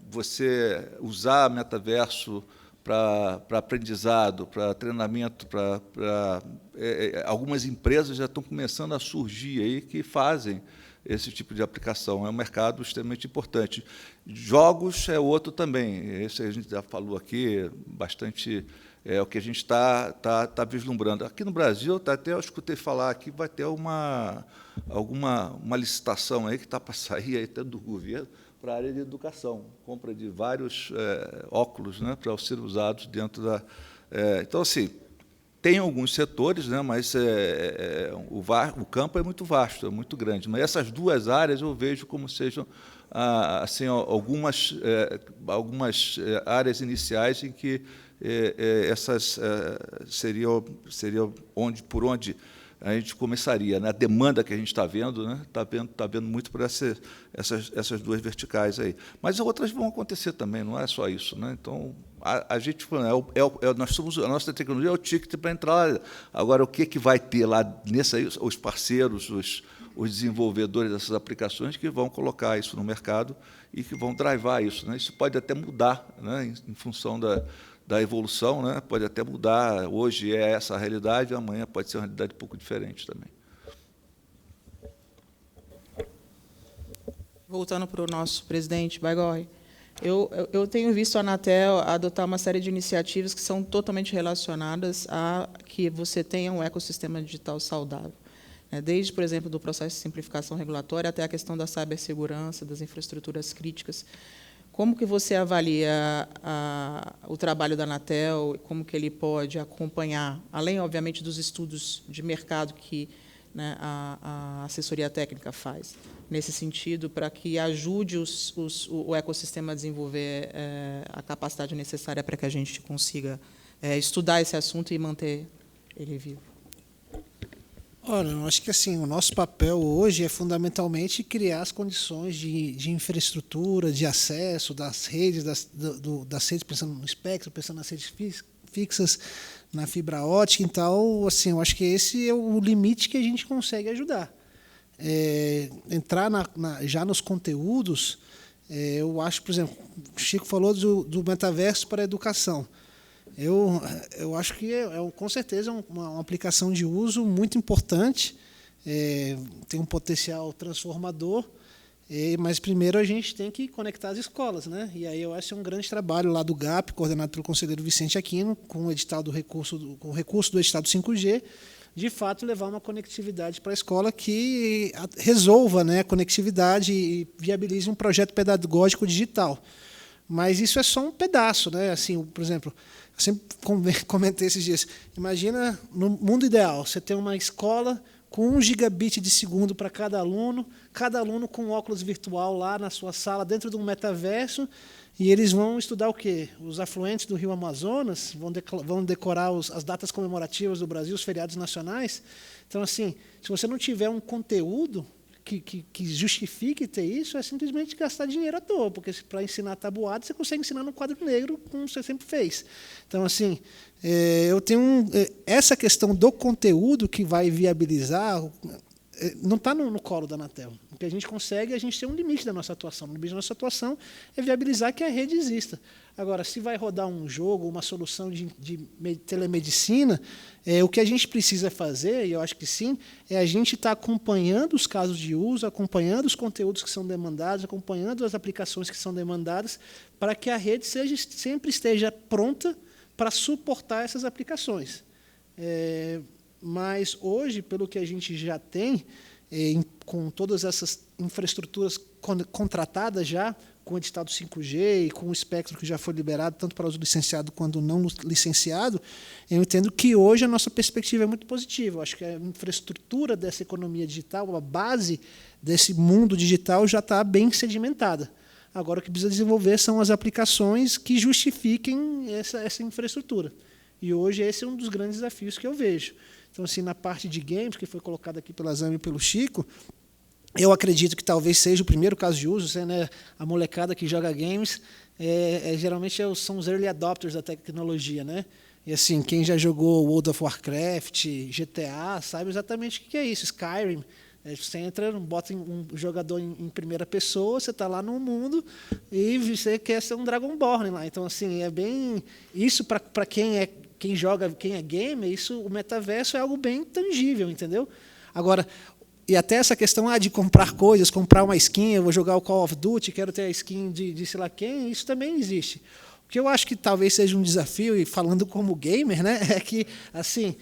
[SPEAKER 5] Você usar metaverso para aprendizado, para treinamento, algumas empresas já estão começando a surgir aí que fazem esse tipo de aplicação. É um mercado extremamente importante. Jogos é outro também. Esse a gente já falou aqui bastante, o que a gente está vislumbrando. Aqui no Brasil, até eu escutei falar aqui, vai ter uma licitação aí que está para sair aí, até do governo, para a área de educação, compra de vários óculos, né, para serem usados dentro da... então, assim, tem alguns setores, né, mas o campo é muito vasto, é muito grande. Mas essas duas áreas eu vejo como sejam assim, algumas áreas iniciais em que essas seriam por onde a gente começaria, né? A demanda que a gente está vendo, né? Está vendo muito por essas duas verticais aí. Mas outras vão acontecer também, não é só isso, né? Então, a gente, a nossa tecnologia é o ticket para entrar lá. Agora, o que vai ter lá nessa aí, os parceiros, os desenvolvedores dessas aplicações que vão colocar isso no mercado e que vão drivar isso, né? Isso pode até mudar, né, em função da evolução, né? Pode até mudar. Hoje é essa a realidade, amanhã pode ser uma realidade um pouco diferente também.
[SPEAKER 1] Voltando para o nosso presidente Baigorre, eu tenho visto a Anatel adotar uma série de iniciativas que são totalmente relacionadas a que você tenha um ecossistema digital saudável. Desde, por exemplo, do processo de simplificação regulatória até a questão da cibersegurança, das infraestruturas críticas. Como que você avalia o trabalho da Anatel, como que ele pode acompanhar, além, obviamente, dos estudos de mercado que, né, a assessoria técnica faz, nesse sentido, para que ajude o ecossistema a desenvolver a capacidade necessária para que a gente consiga estudar esse assunto e manter ele vivo?
[SPEAKER 4] Olha, eu acho que assim, o nosso papel hoje é fundamentalmente criar as condições de infraestrutura, de acesso das redes, das redes, pensando no espectro, pensando nas redes fixas, na fibra ótica. Então, assim, eu acho que esse é o limite que a gente consegue ajudar. Entrar já nos conteúdos, eu acho, por exemplo, o Chico falou do metaverso para a educação. Eu acho que com certeza uma aplicação de uso muito importante, tem um potencial transformador, mas primeiro a gente tem que conectar as escolas, né? E aí eu acho que é um grande trabalho lá do GAP, coordenado pelo conselheiro Vicente Aquino, com o edital com o recurso do edital do 5G, de fato levar uma conectividade para a escola que resolva, né, a conectividade e viabilize um projeto pedagógico digital. Mas isso é só um pedaço, né? Assim, por exemplo, eu sempre comentei esses dias. Imagina, no mundo ideal, você tem uma escola com 1 gigabit de segundo para cada aluno com óculos virtual lá na sua sala, dentro de um metaverso, e eles vão estudar o quê? Os afluentes do Rio Amazonas, vão decorar as datas comemorativas do Brasil, os feriados nacionais. Então, assim, se você não tiver um conteúdo que justifique ter isso, é simplesmente gastar dinheiro à toa, porque para ensinar tabuado, você consegue ensinar no quadro negro, como você sempre fez. Então, assim, eu tenho essa questão do conteúdo que vai viabilizar não está no colo da Anatel. O que a gente consegue, a gente tem um limite da nossa atuação. O limite da nossa atuação é viabilizar que a rede exista. Agora, se vai rodar um jogo, uma solução de telemedicina, o que a gente precisa fazer, e eu acho que sim, é a gente estar acompanhando os casos de uso, acompanhando os conteúdos que são demandados, acompanhando as aplicações que são demandadas, para que a rede sempre esteja pronta para suportar essas aplicações. Mas, hoje, pelo que a gente já tem, com todas essas infraestruturas contratadas já, com o edital do 5G e com o espectro que já foi liberado, tanto para uso licenciado quanto não licenciado, eu entendo que hoje a nossa perspectiva é muito positiva. Eu acho que a infraestrutura dessa economia digital, a base desse mundo digital já está bem sedimentada. Agora, o que precisa desenvolver são as aplicações que justifiquem essa infraestrutura. E hoje esse é um dos grandes desafios que eu vejo. Então, assim, na parte de games, que foi colocado aqui pela Zami e pelo Chico, eu acredito que talvez seja o primeiro caso de uso, né? A molecada que joga games, geralmente são os early adopters da tecnologia, né? E assim, quem já jogou World of Warcraft, GTA, sabe exatamente o que é isso, Skyrim. Você entra, bota um jogador em primeira pessoa, você está lá no mundo e você quer ser um Dragonborn lá. Então, assim, é bem isso para quem joga, quem é gamer, isso, o metaverso é algo bem tangível, entendeu? Agora, e até essa questão de comprar coisas, comprar uma skin, eu vou jogar o Call of Duty, quero ter a skin de sei lá quem, isso também existe. O que eu acho que talvez seja um desafio, e falando como gamer, né, é que, assim,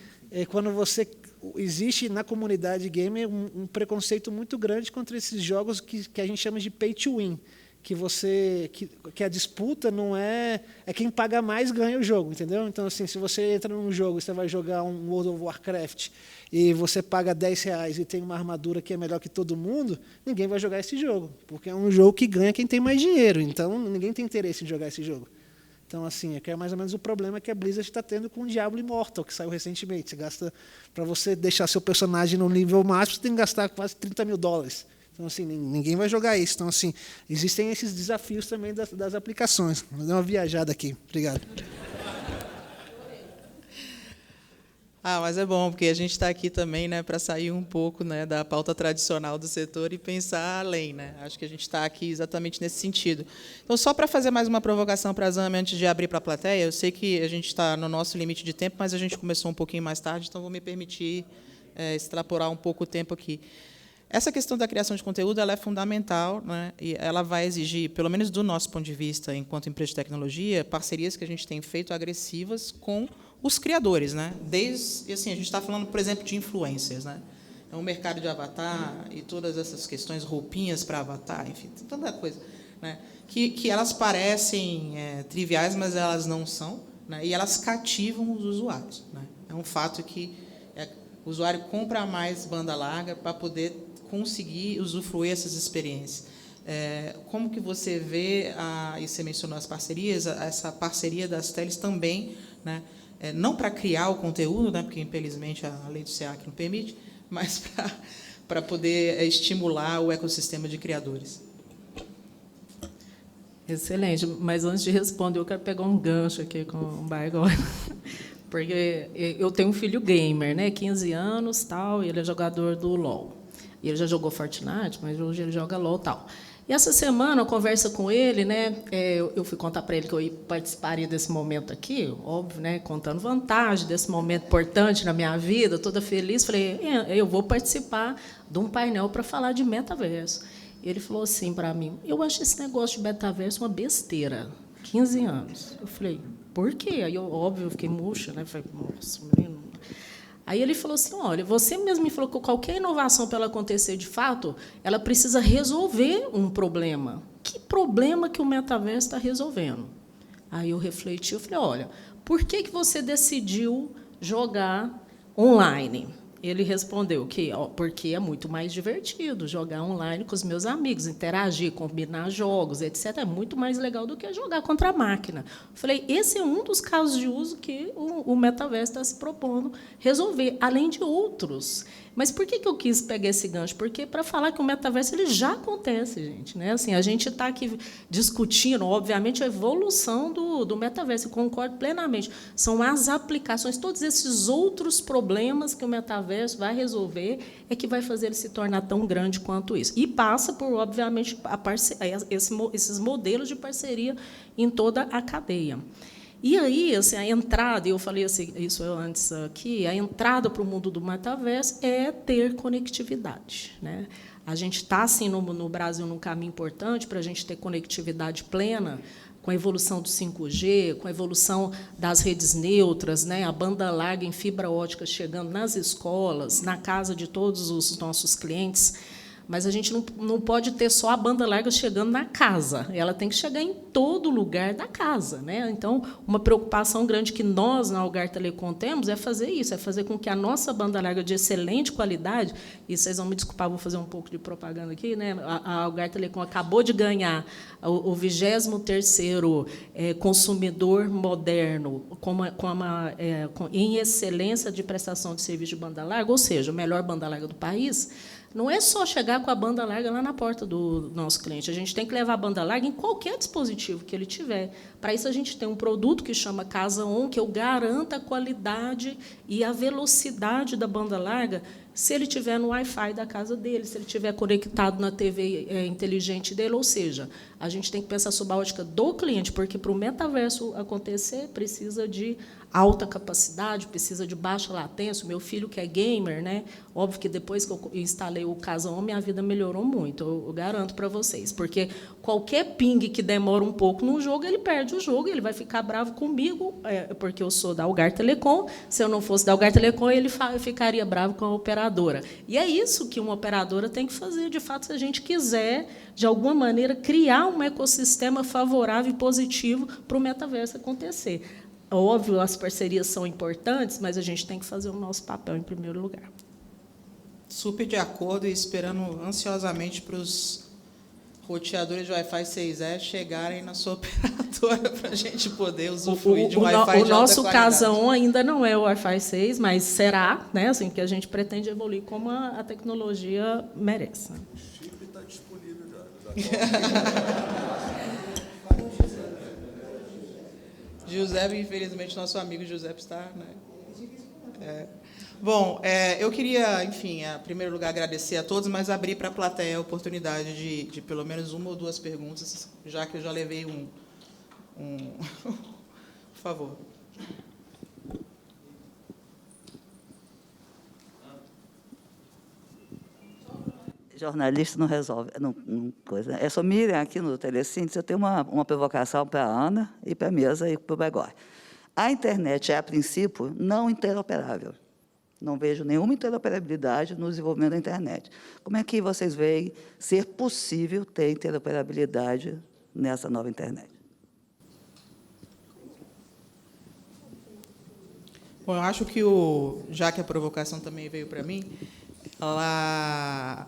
[SPEAKER 4] quando você... Existe na comunidade gamer um preconceito muito grande contra esses jogos que a gente chama de pay to win, que a disputa não é quem paga mais ganha o jogo, entendeu? Então, assim, se você entra num jogo e você vai jogar um World of Warcraft e você paga R$10 e tem uma armadura que é melhor que todo mundo, ninguém vai jogar esse jogo, porque é um jogo que ganha quem tem mais dinheiro, então ninguém tem interesse em jogar esse jogo. Então, assim, é mais ou menos o problema que a Blizzard está tendo com o Diablo Immortal, que saiu recentemente. Você gasta, para você deixar seu personagem no nível máximo, você tem que gastar quase $30 mil. Então, assim, ninguém vai jogar isso. Então, assim, existem esses desafios também das aplicações. Vou dar uma viajada aqui. Obrigado.
[SPEAKER 1] Mas é bom, porque a gente está aqui também, né, para sair um pouco, né, da pauta tradicional do setor e pensar além, né? Acho que a gente está aqui exatamente nesse sentido. Então, só para fazer mais uma provocação para a Zami antes de abrir para a plateia, eu sei que a gente está no nosso limite de tempo, mas a gente começou um pouquinho mais tarde, então vou me permitir extrapolar um pouco o tempo aqui. Essa questão da criação de conteúdo ela é fundamental, né, e ela vai exigir, pelo menos do nosso ponto de vista, enquanto empresa de tecnologia, parcerias que a gente tem feito agressivas com os criadores, né? Desde, assim, a gente está falando, por exemplo, de influencers, né? É um mercado de avatar e todas essas questões, roupinhas para avatar, enfim, tanta coisa, né? Que elas parecem triviais, mas elas não são, né? E elas cativam os usuários, né? É um fato que o usuário compra mais banda larga para poder conseguir usufruir essas experiências. Como que você vê, e você mencionou as parcerias, essa parceria das teles também, né? Não para criar o conteúdo, né, porque, infelizmente, a lei do SEAC não permite, mas para poder estimular o ecossistema de criadores.
[SPEAKER 6] Excelente. Mas, antes de responder, eu quero pegar um gancho aqui com o Baigorre, porque eu tenho um filho gamer, né, 15 anos, tal, e ele é jogador do LOL. E ele já jogou Fortnite, mas hoje ele joga LOL, tal. E essa semana, eu converso com ele, né, eu fui contar para ele que eu participaria desse momento aqui, óbvio, né, contando vantagem desse momento importante na minha vida, toda feliz. Falei, eu vou participar de um painel para falar de metaverso. Ele falou assim para mim, eu acho esse negócio de metaverso uma besteira, 15 anos. Eu falei, por quê? Aí, óbvio, eu fiquei murcha, né, falei, nossa, menino. Aí ele falou assim, olha, você mesmo me falou que qualquer inovação, para ela acontecer de fato, ela precisa resolver um problema. Que problema que o metaverso está resolvendo? Aí eu refleti, eu falei, olha, por que você decidiu jogar online? Ele respondeu que porque é muito mais divertido jogar online com os meus amigos, interagir, combinar jogos, etc. É muito mais legal do que jogar contra a máquina. Falei, esse é um dos casos de uso que o metaverso está se propondo resolver, além de outros. Mas por que eu quis pegar esse gancho? Porque para falar que o metaverso ele já acontece, gente, né? Assim, a gente está aqui discutindo, obviamente, a evolução do metaverso. Eu concordo plenamente. São as aplicações, todos esses outros problemas que o metaverso metaverso vai resolver é que vai fazer ele se tornar tão grande quanto isso. E passa por, obviamente, esses modelos de parceria em toda a cadeia. E aí, assim, a entrada, eu falei assim, isso antes aqui, a entrada para o mundo do metaverso é ter conectividade, né? A gente está, assim, no Brasil, num caminho importante para a gente ter conectividade plena, com a evolução do 5G, com a evolução das redes neutras, né? A banda larga em fibra ótica chegando nas escolas, na casa de todos os nossos clientes. Mas a gente não pode ter só a banda larga chegando na casa, ela tem que chegar em todo lugar da casa, né? Então, uma preocupação grande que nós, na Algar Telecom, temos é fazer isso, é fazer com que a nossa banda larga de excelente qualidade, e vocês vão me desculpar, vou fazer um pouco de propaganda aqui, né? A Algar Telecom acabou de ganhar o 23º consumidor moderno em excelência de prestação de serviço de banda larga, ou seja, a melhor banda larga do país. Não é só chegar com a banda larga lá na porta do nosso cliente. A gente tem que levar a banda larga em qualquer dispositivo que ele tiver. Para isso, a gente tem um produto que chama Casa On, que eu garanto a qualidade e a velocidade da banda larga se ele estiver no Wi-Fi da casa dele, se ele estiver conectado na TV inteligente dele. Ou seja, a gente tem que pensar sob a ótica do cliente, porque, para o metaverso acontecer, precisa de alta capacidade, precisa de baixa latência. O meu filho, que é gamer, né? Óbvio que depois que eu instalei o Casa On, minha vida melhorou muito, eu garanto para vocês, porque qualquer ping que demora um pouco num jogo, ele perde o jogo, ele vai ficar bravo comigo, porque eu sou da Algar Telecom. Se eu não fosse da Algar Telecom, ele ficaria bravo com a operadora. E é isso que uma operadora tem que fazer, de fato, se a gente quiser, de alguma maneira, criar um ecossistema favorável e positivo para o metaverso acontecer. Óbvio, as parcerias são importantes, mas a gente tem que fazer o nosso papel em primeiro lugar.
[SPEAKER 1] Super de acordo e esperando ansiosamente para os roteadores de Wi-Fi 6E chegarem na sua operadora para a gente poder usufruir de um Wi-Fi de alta qualidade.
[SPEAKER 6] O nosso Casa On ainda não é o Wi-Fi 6, mas será, né? Assim, que a gente pretende evoluir como a tecnologia merece.
[SPEAKER 5] O chip está disponível já.
[SPEAKER 1] Giuseppe, infelizmente, nosso amigo Giuseppe está, né? Bom, eu queria, enfim, em primeiro lugar, agradecer a todos, mas abrir para a plateia a oportunidade de pelo menos uma ou duas perguntas, já que eu já levei Por favor.
[SPEAKER 7] Jornalista não resolve, não coisa. Eu sou Miriam, aqui no Telecíntese. Eu tenho uma provocação para a Ana e para a mesa e para o Begói. A internet é, a princípio, não interoperável. Não vejo nenhuma interoperabilidade no desenvolvimento da internet. Como é que vocês veem ser possível ter interoperabilidade nessa nova internet?
[SPEAKER 1] Bom, eu acho que, já que a provocação também veio para mim, ela,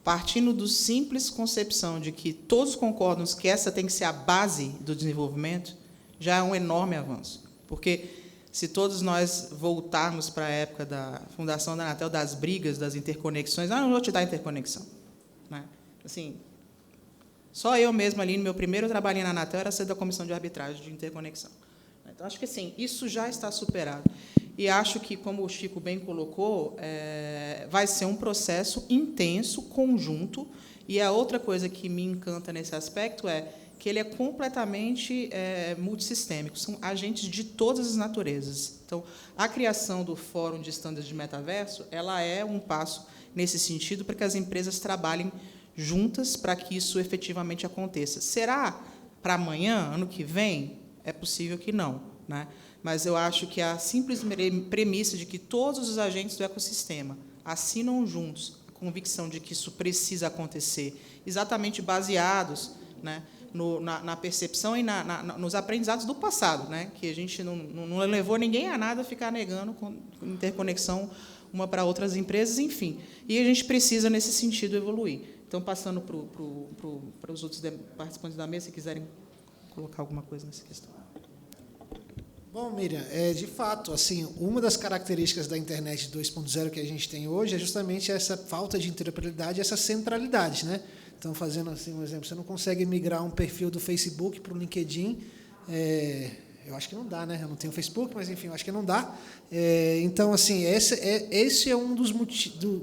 [SPEAKER 1] partindo do simples concepção de que todos concordam que essa tem que ser a base do desenvolvimento, já é um enorme avanço. Porque, se todos nós voltarmos para a época da fundação da Anatel, das brigas, das interconexões, não vou te dar interconexão, né? Assim, só eu mesmo ali, no meu primeiro trabalho na Anatel, era ser da comissão de arbitragem de interconexão. Então, acho que, assim, isso já está superado. E acho que, como o Chico bem colocou, vai ser um processo intenso, conjunto. E a outra coisa que me encanta nesse aspecto é que ele é completamente multissistêmico, são agentes de todas as naturezas. Então, a criação do Fórum de Estándares de Metaverso, ela é um passo nesse sentido para que as empresas trabalhem juntas para que isso efetivamente aconteça. Será para amanhã, ano que vem? É possível que não, né? Mas eu acho que a simples premissa de que todos os agentes do ecossistema assinam juntos a convicção de que isso precisa acontecer, exatamente baseados, né, na percepção e nos aprendizados do passado, né, que a gente não levou ninguém a nada ficar negando interconexão uma para outras empresas, enfim. E a gente precisa, nesse sentido, evoluir. Então, passando para os outros participantes da mesa, se quiserem colocar alguma coisa nessa questão.
[SPEAKER 4] Bom, Miriam, de fato, assim, uma das características da internet 2.0 que a gente tem hoje é justamente essa falta de interoperabilidade, essa centralidade, né? Então, fazendo assim um exemplo, você não consegue migrar um perfil do Facebook para o LinkedIn Eu acho que não dá, né? Eu não tenho Facebook, mas, enfim, eu acho que não dá. Então, assim, esse é um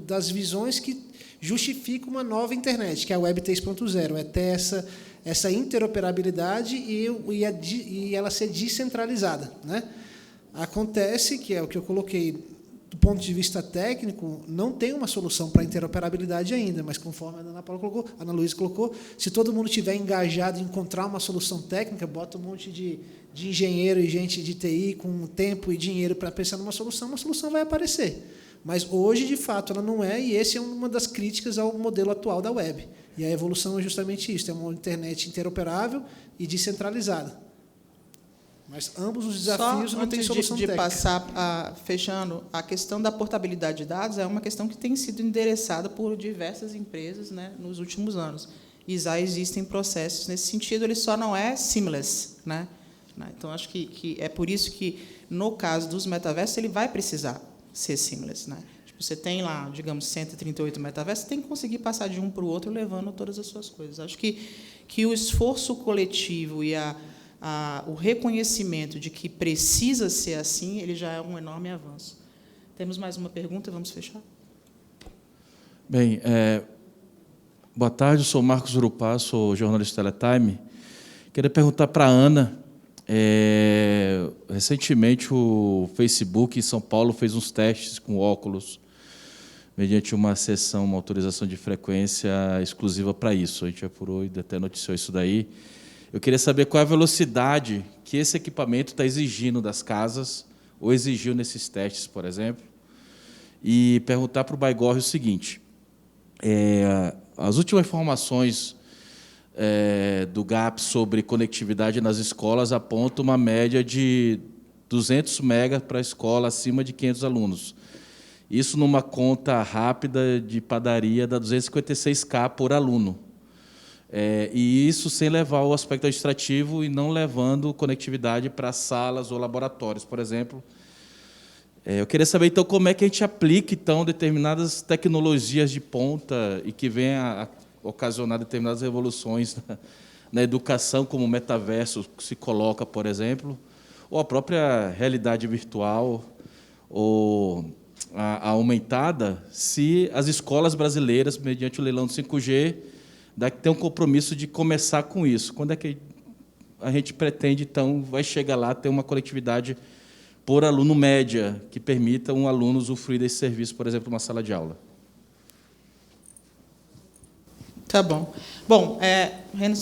[SPEAKER 4] das visões que justifica uma nova internet, que é a Web 3.0, é ter essa interoperabilidade e ela ser descentralizada, né? Acontece que é o que eu coloquei do ponto de vista técnico, não tem uma solução para interoperabilidade ainda, mas conforme a Ana Luísa colocou, se todo mundo estiver engajado em encontrar uma solução técnica, bota um monte de engenheiro e gente de TI com tempo e dinheiro para pensar numa solução, uma solução vai aparecer. Mas hoje, de fato, ela não é, e essa é uma das críticas ao modelo atual da web. E a evolução é justamente isso, é uma internet interoperável e descentralizada. Mas ambos os desafios não têm solução técnica.
[SPEAKER 1] Passar, fechando, a questão da portabilidade de dados é uma questão que tem sido endereçada por diversas empresas, né, nos últimos anos. E já existem processos nesse sentido, ele só não é seamless, né? Então, acho que é por isso que, no caso dos metaversos, ele vai precisar ser seamless, né? Tipo, você tem lá, digamos, 138 metaversos, você tem que conseguir passar de um para o outro levando todas as suas coisas. Acho que o esforço coletivo e o reconhecimento de que precisa ser assim, ele já é um enorme avanço. Temos mais uma pergunta, vamos fechar?
[SPEAKER 8] Bem, boa tarde, eu sou Marcos Urupá, sou jornalista Teletime. Queria perguntar para a Ana, recentemente o Facebook em São Paulo fez uns testes com óculos, mediante uma sessão, uma autorização de frequência exclusiva para isso. A gente apurou e até noticiou isso daí. Eu queria saber qual é a velocidade que esse equipamento está exigindo das casas, ou exigiu nesses testes, por exemplo, e perguntar para o Baigorre o seguinte, as últimas informações do GAP sobre conectividade nas escolas apontam uma média de 200 megas para a escola acima de 500 alunos. Isso numa conta rápida de padaria dá 256K por aluno. E isso sem levar o aspecto administrativo e não levando conectividade para salas ou laboratórios, por exemplo. Eu queria saber, então, como é que a gente aplica, então, determinadas tecnologias de ponta e que venham a ocasionar determinadas revoluções na educação, como o metaverso se coloca, por exemplo, ou a própria realidade virtual, ou a aumentada, se as escolas brasileiras, mediante o leilão do 5G, tem um compromisso de começar com isso. Quando é que a gente pretende, então, vai chegar lá, ter uma conectividade por aluno média, que permita um aluno usufruir desse serviço, por exemplo, uma sala de aula?
[SPEAKER 1] Tá bom. Bom,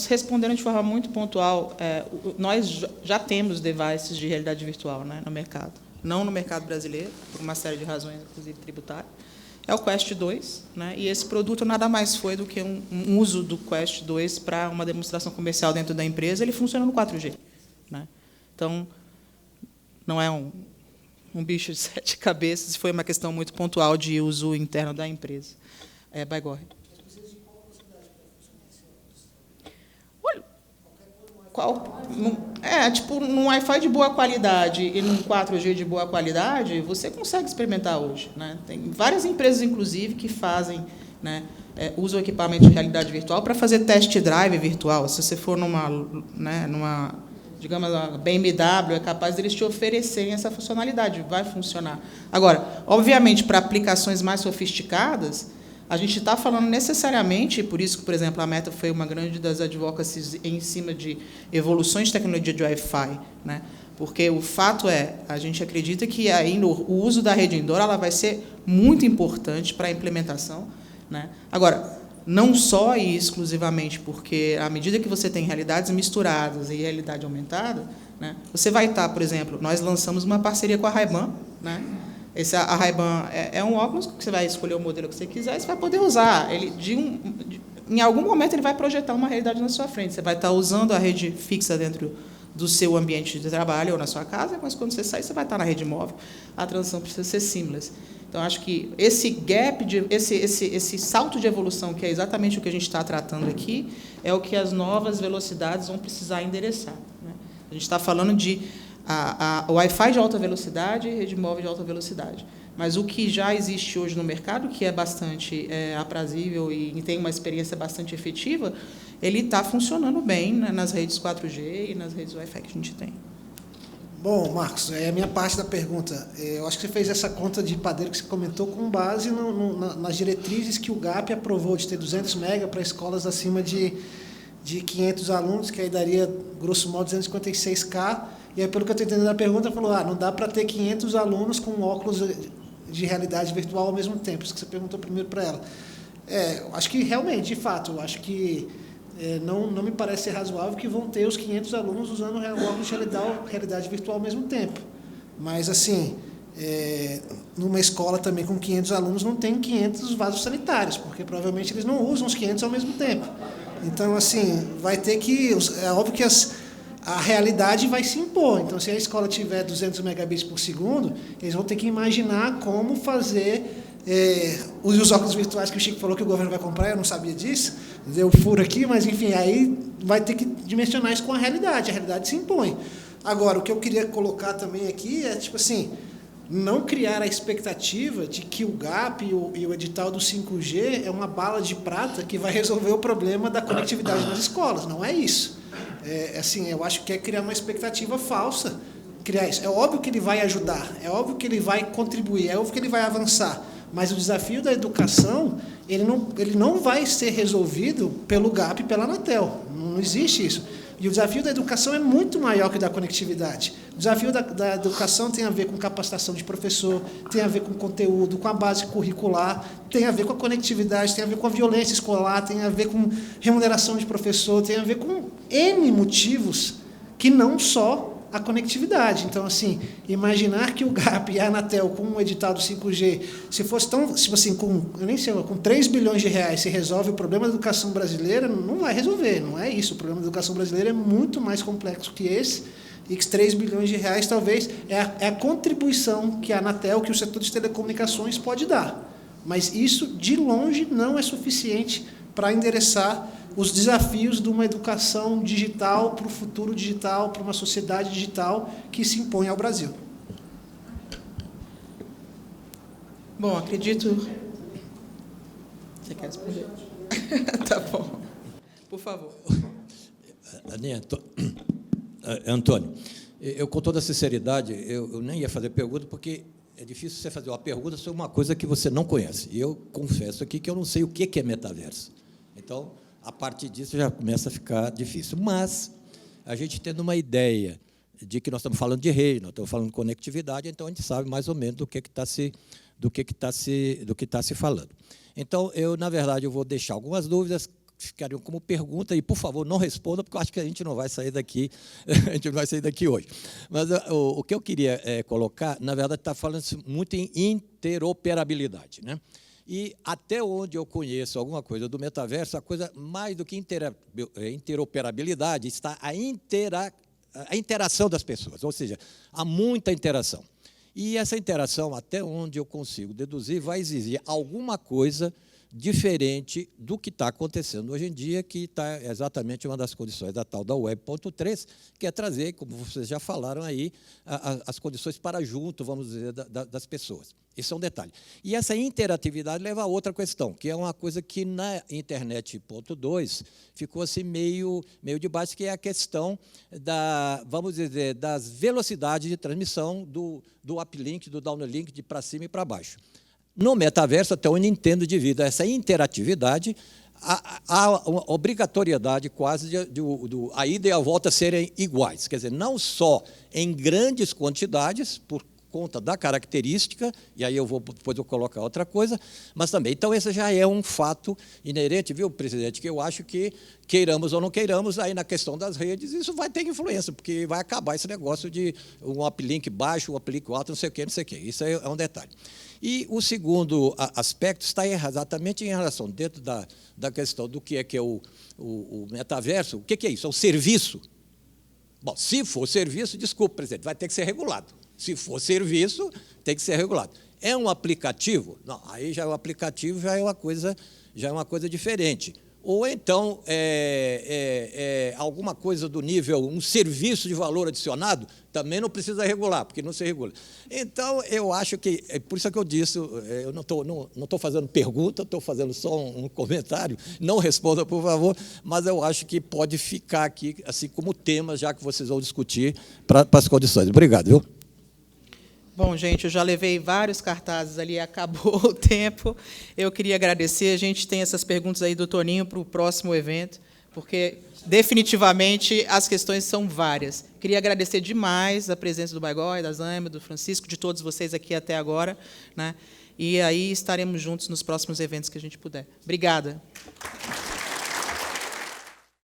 [SPEAKER 1] respondendo de forma muito pontual, nós já temos devices de realidade virtual, né, no mercado. Não no mercado brasileiro, por uma série de razões, inclusive tributárias. É o Quest 2, né? E esse produto nada mais foi do que um uso do Quest 2 para uma demonstração comercial dentro da empresa. Ele funciona no 4G, né? Então, não é um bicho de 7 cabeças, foi uma questão muito pontual de uso interno da empresa. Baigorre. Tipo, num Wi-Fi de boa qualidade e num 4G de boa qualidade, você consegue experimentar hoje, né? Tem várias empresas, inclusive, que fazem, né, usam equipamento de realidade virtual para fazer test drive virtual. Se você for numa digamos, a BMW, é capaz deles te oferecerem essa funcionalidade, vai funcionar. Agora, obviamente, para aplicações mais sofisticadas, a gente está falando necessariamente, por isso que, por exemplo, a Meta foi uma grande das advocacies em cima de evoluções de tecnologia de Wi-Fi, né? Porque o fato a gente acredita que ainda o uso da rede indoor ela vai ser muito importante para a implementação, né? Agora, não só e exclusivamente, porque à medida que você tem realidades misturadas e realidade aumentada, né, você vai estar, por exemplo, nós lançamos uma parceria com a Ray-Ban, né? A Ray-Ban é um óculos que você vai escolher o modelo que você quiser e você vai poder usar. Em algum momento, ele vai projetar uma realidade na sua frente. Você vai estar usando a rede fixa dentro do seu ambiente de trabalho ou na sua casa, mas, quando você sair, você vai estar na rede móvel. A transição precisa ser seamless. Então, acho que esse gap, esse salto de evolução, que é exatamente o que a gente está tratando aqui, é o que as novas velocidades vão precisar endereçar, né? A gente está falando de Wi-Fi de alta velocidade e rede móvel de alta velocidade. Mas o que já existe hoje no mercado, que é bastante aprazível e tem uma experiência bastante efetiva, ele está funcionando bem, né, nas redes 4G e nas redes Wi-Fi que a gente tem.
[SPEAKER 4] Bom, Marcos, é a minha parte da pergunta. Eu acho que você fez essa conta de padeiro que você comentou com base nas diretrizes que o GAP aprovou de ter 200 mega para escolas acima de 500 alunos, que aí daria, grosso modo, 256K. E aí, pelo que eu estou entendendo da pergunta, falou, não dá para ter 500 alunos com óculos de realidade virtual ao mesmo tempo. Isso que você perguntou primeiro para ela. Eu acho que, realmente, de fato, eu acho que não me parece ser razoável que vão ter os 500 alunos usando o óculos de realidade virtual ao mesmo tempo. Mas, assim, numa escola também com 500 alunos não tem 500 vasos sanitários, porque provavelmente eles não usam os 500 ao mesmo tempo. Então, assim, vai ter que... É óbvio que a realidade vai se impor. Então, se a escola tiver 200 megabits por segundo, eles vão ter que imaginar como fazer... os óculos virtuais que o Chico falou que o governo vai comprar, eu não sabia disso, deu furo aqui, mas, enfim, aí vai ter que dimensionar isso com a realidade se impõe. Agora, o que eu queria colocar também aqui é, tipo assim, não criar a expectativa de que o GAP e o edital do 5G é uma bala de prata que vai resolver o problema da conectividade nas escolas. Não é isso. Assim, eu acho que é criar uma expectativa falsa. Criar isso. É óbvio que ele vai ajudar, é óbvio que ele vai contribuir, é óbvio que ele vai avançar, mas o desafio da educação, ele não vai ser resolvido pelo GAP e pela Anatel. Não existe isso. E o desafio da educação é muito maior que o da conectividade. O desafio da educação tem a ver com capacitação de professor, tem a ver com conteúdo, com a base curricular, tem a ver com a conectividade, tem a ver com a violência escolar, tem a ver com remuneração de professor, tem a ver com N motivos que não só a conectividade. Então, assim, imaginar que o GAP e a Anatel, com o edital do 5G, se fosse tão, tipo assim, com 3 bilhões de reais se resolve o problema da educação brasileira, não vai resolver, não é isso. O problema da educação brasileira é muito mais complexo que esse, e que 3 bilhões de reais talvez é a contribuição que a Anatel, que o setor de telecomunicações pode dar. Mas isso, de longe, não é suficiente para endereçar os desafios de uma educação digital para o futuro digital, para uma sociedade digital que se impõe ao Brasil.
[SPEAKER 1] Bom, acredito... Você quer responder? Tá bom. Por favor.
[SPEAKER 9] Antônio, eu com toda sinceridade, eu nem ia fazer pergunta, porque é difícil você fazer uma pergunta sobre uma coisa que você não conhece. E eu confesso aqui que eu não sei o que é metaverso. Então, a partir disso já começa a ficar difícil. Mas a gente tendo uma ideia de que nós estamos falando de rede, nós estamos falando de conectividade, então a gente sabe mais ou menos do que está se falando. Então, na verdade, eu vou deixar algumas dúvidas que ficariam como pergunta, e, por favor, não responda, porque eu acho que a gente não vai sair daqui, hoje. Mas o que eu queria colocar, na verdade, está falando muito em interoperabilidade, né? E, até onde eu conheço alguma coisa do metaverso, a coisa mais do que interoperabilidade está a interação das pessoas, ou seja, há muita interação. E essa interação, até onde eu consigo deduzir, vai exigir alguma coisa diferente do que está acontecendo hoje em dia, que está exatamente uma das condições da tal da Web.3, que é trazer, como vocês já falaram aí, as condições para junto, vamos dizer, das pessoas. Isso é um detalhe. E essa interatividade leva a outra questão, que é uma coisa que na Internet 2 ficou assim meio de baixo, que é a questão vamos dizer, das velocidades de transmissão do uplink, do downlink, de para cima e para baixo. No metaverso, até onde entendo devido a essa interatividade, há uma obrigatoriedade quase a ida e a volta serem iguais. Quer dizer, não só em grandes quantidades, por conta da característica, e aí depois eu colocar outra coisa, mas também. Então, esse já é um fato inerente, viu, presidente, que eu acho que, queiramos ou não queiramos, aí na questão das redes, isso vai ter influência, porque vai acabar esse negócio de um uplink baixo, um uplink alto, não sei o quê, não sei o quê. Isso é um detalhe. E o segundo aspecto está exatamente em relação, dentro da questão do que é o metaverso. O que é isso? É um serviço. Bom, se for serviço, desculpe, presidente, vai ter que ser regulado. Se for serviço, tem que ser regulado. É um aplicativo? Não, aí já o aplicativo já é uma coisa diferente. ou então alguma coisa do nível, um serviço de valor adicionado, também não precisa regular, porque não se regula. Então, eu acho que, é por isso que eu disse, eu não estou fazendo pergunta, estou fazendo só um comentário, não responda, por favor, mas eu acho que pode ficar aqui, assim como tema, já que vocês vão discutir, para as condições. Obrigado, viu?
[SPEAKER 1] Bom, gente, eu já levei vários cartazes ali, acabou o tempo. Eu queria agradecer. A gente tem essas perguntas aí do Toninho para o próximo evento, porque, definitivamente, as questões são várias. Queria agradecer demais a presença do Baigói, da Zâima, do Francisco, de todos vocês aqui até agora, né? E aí estaremos juntos nos próximos eventos que a gente puder. Obrigada.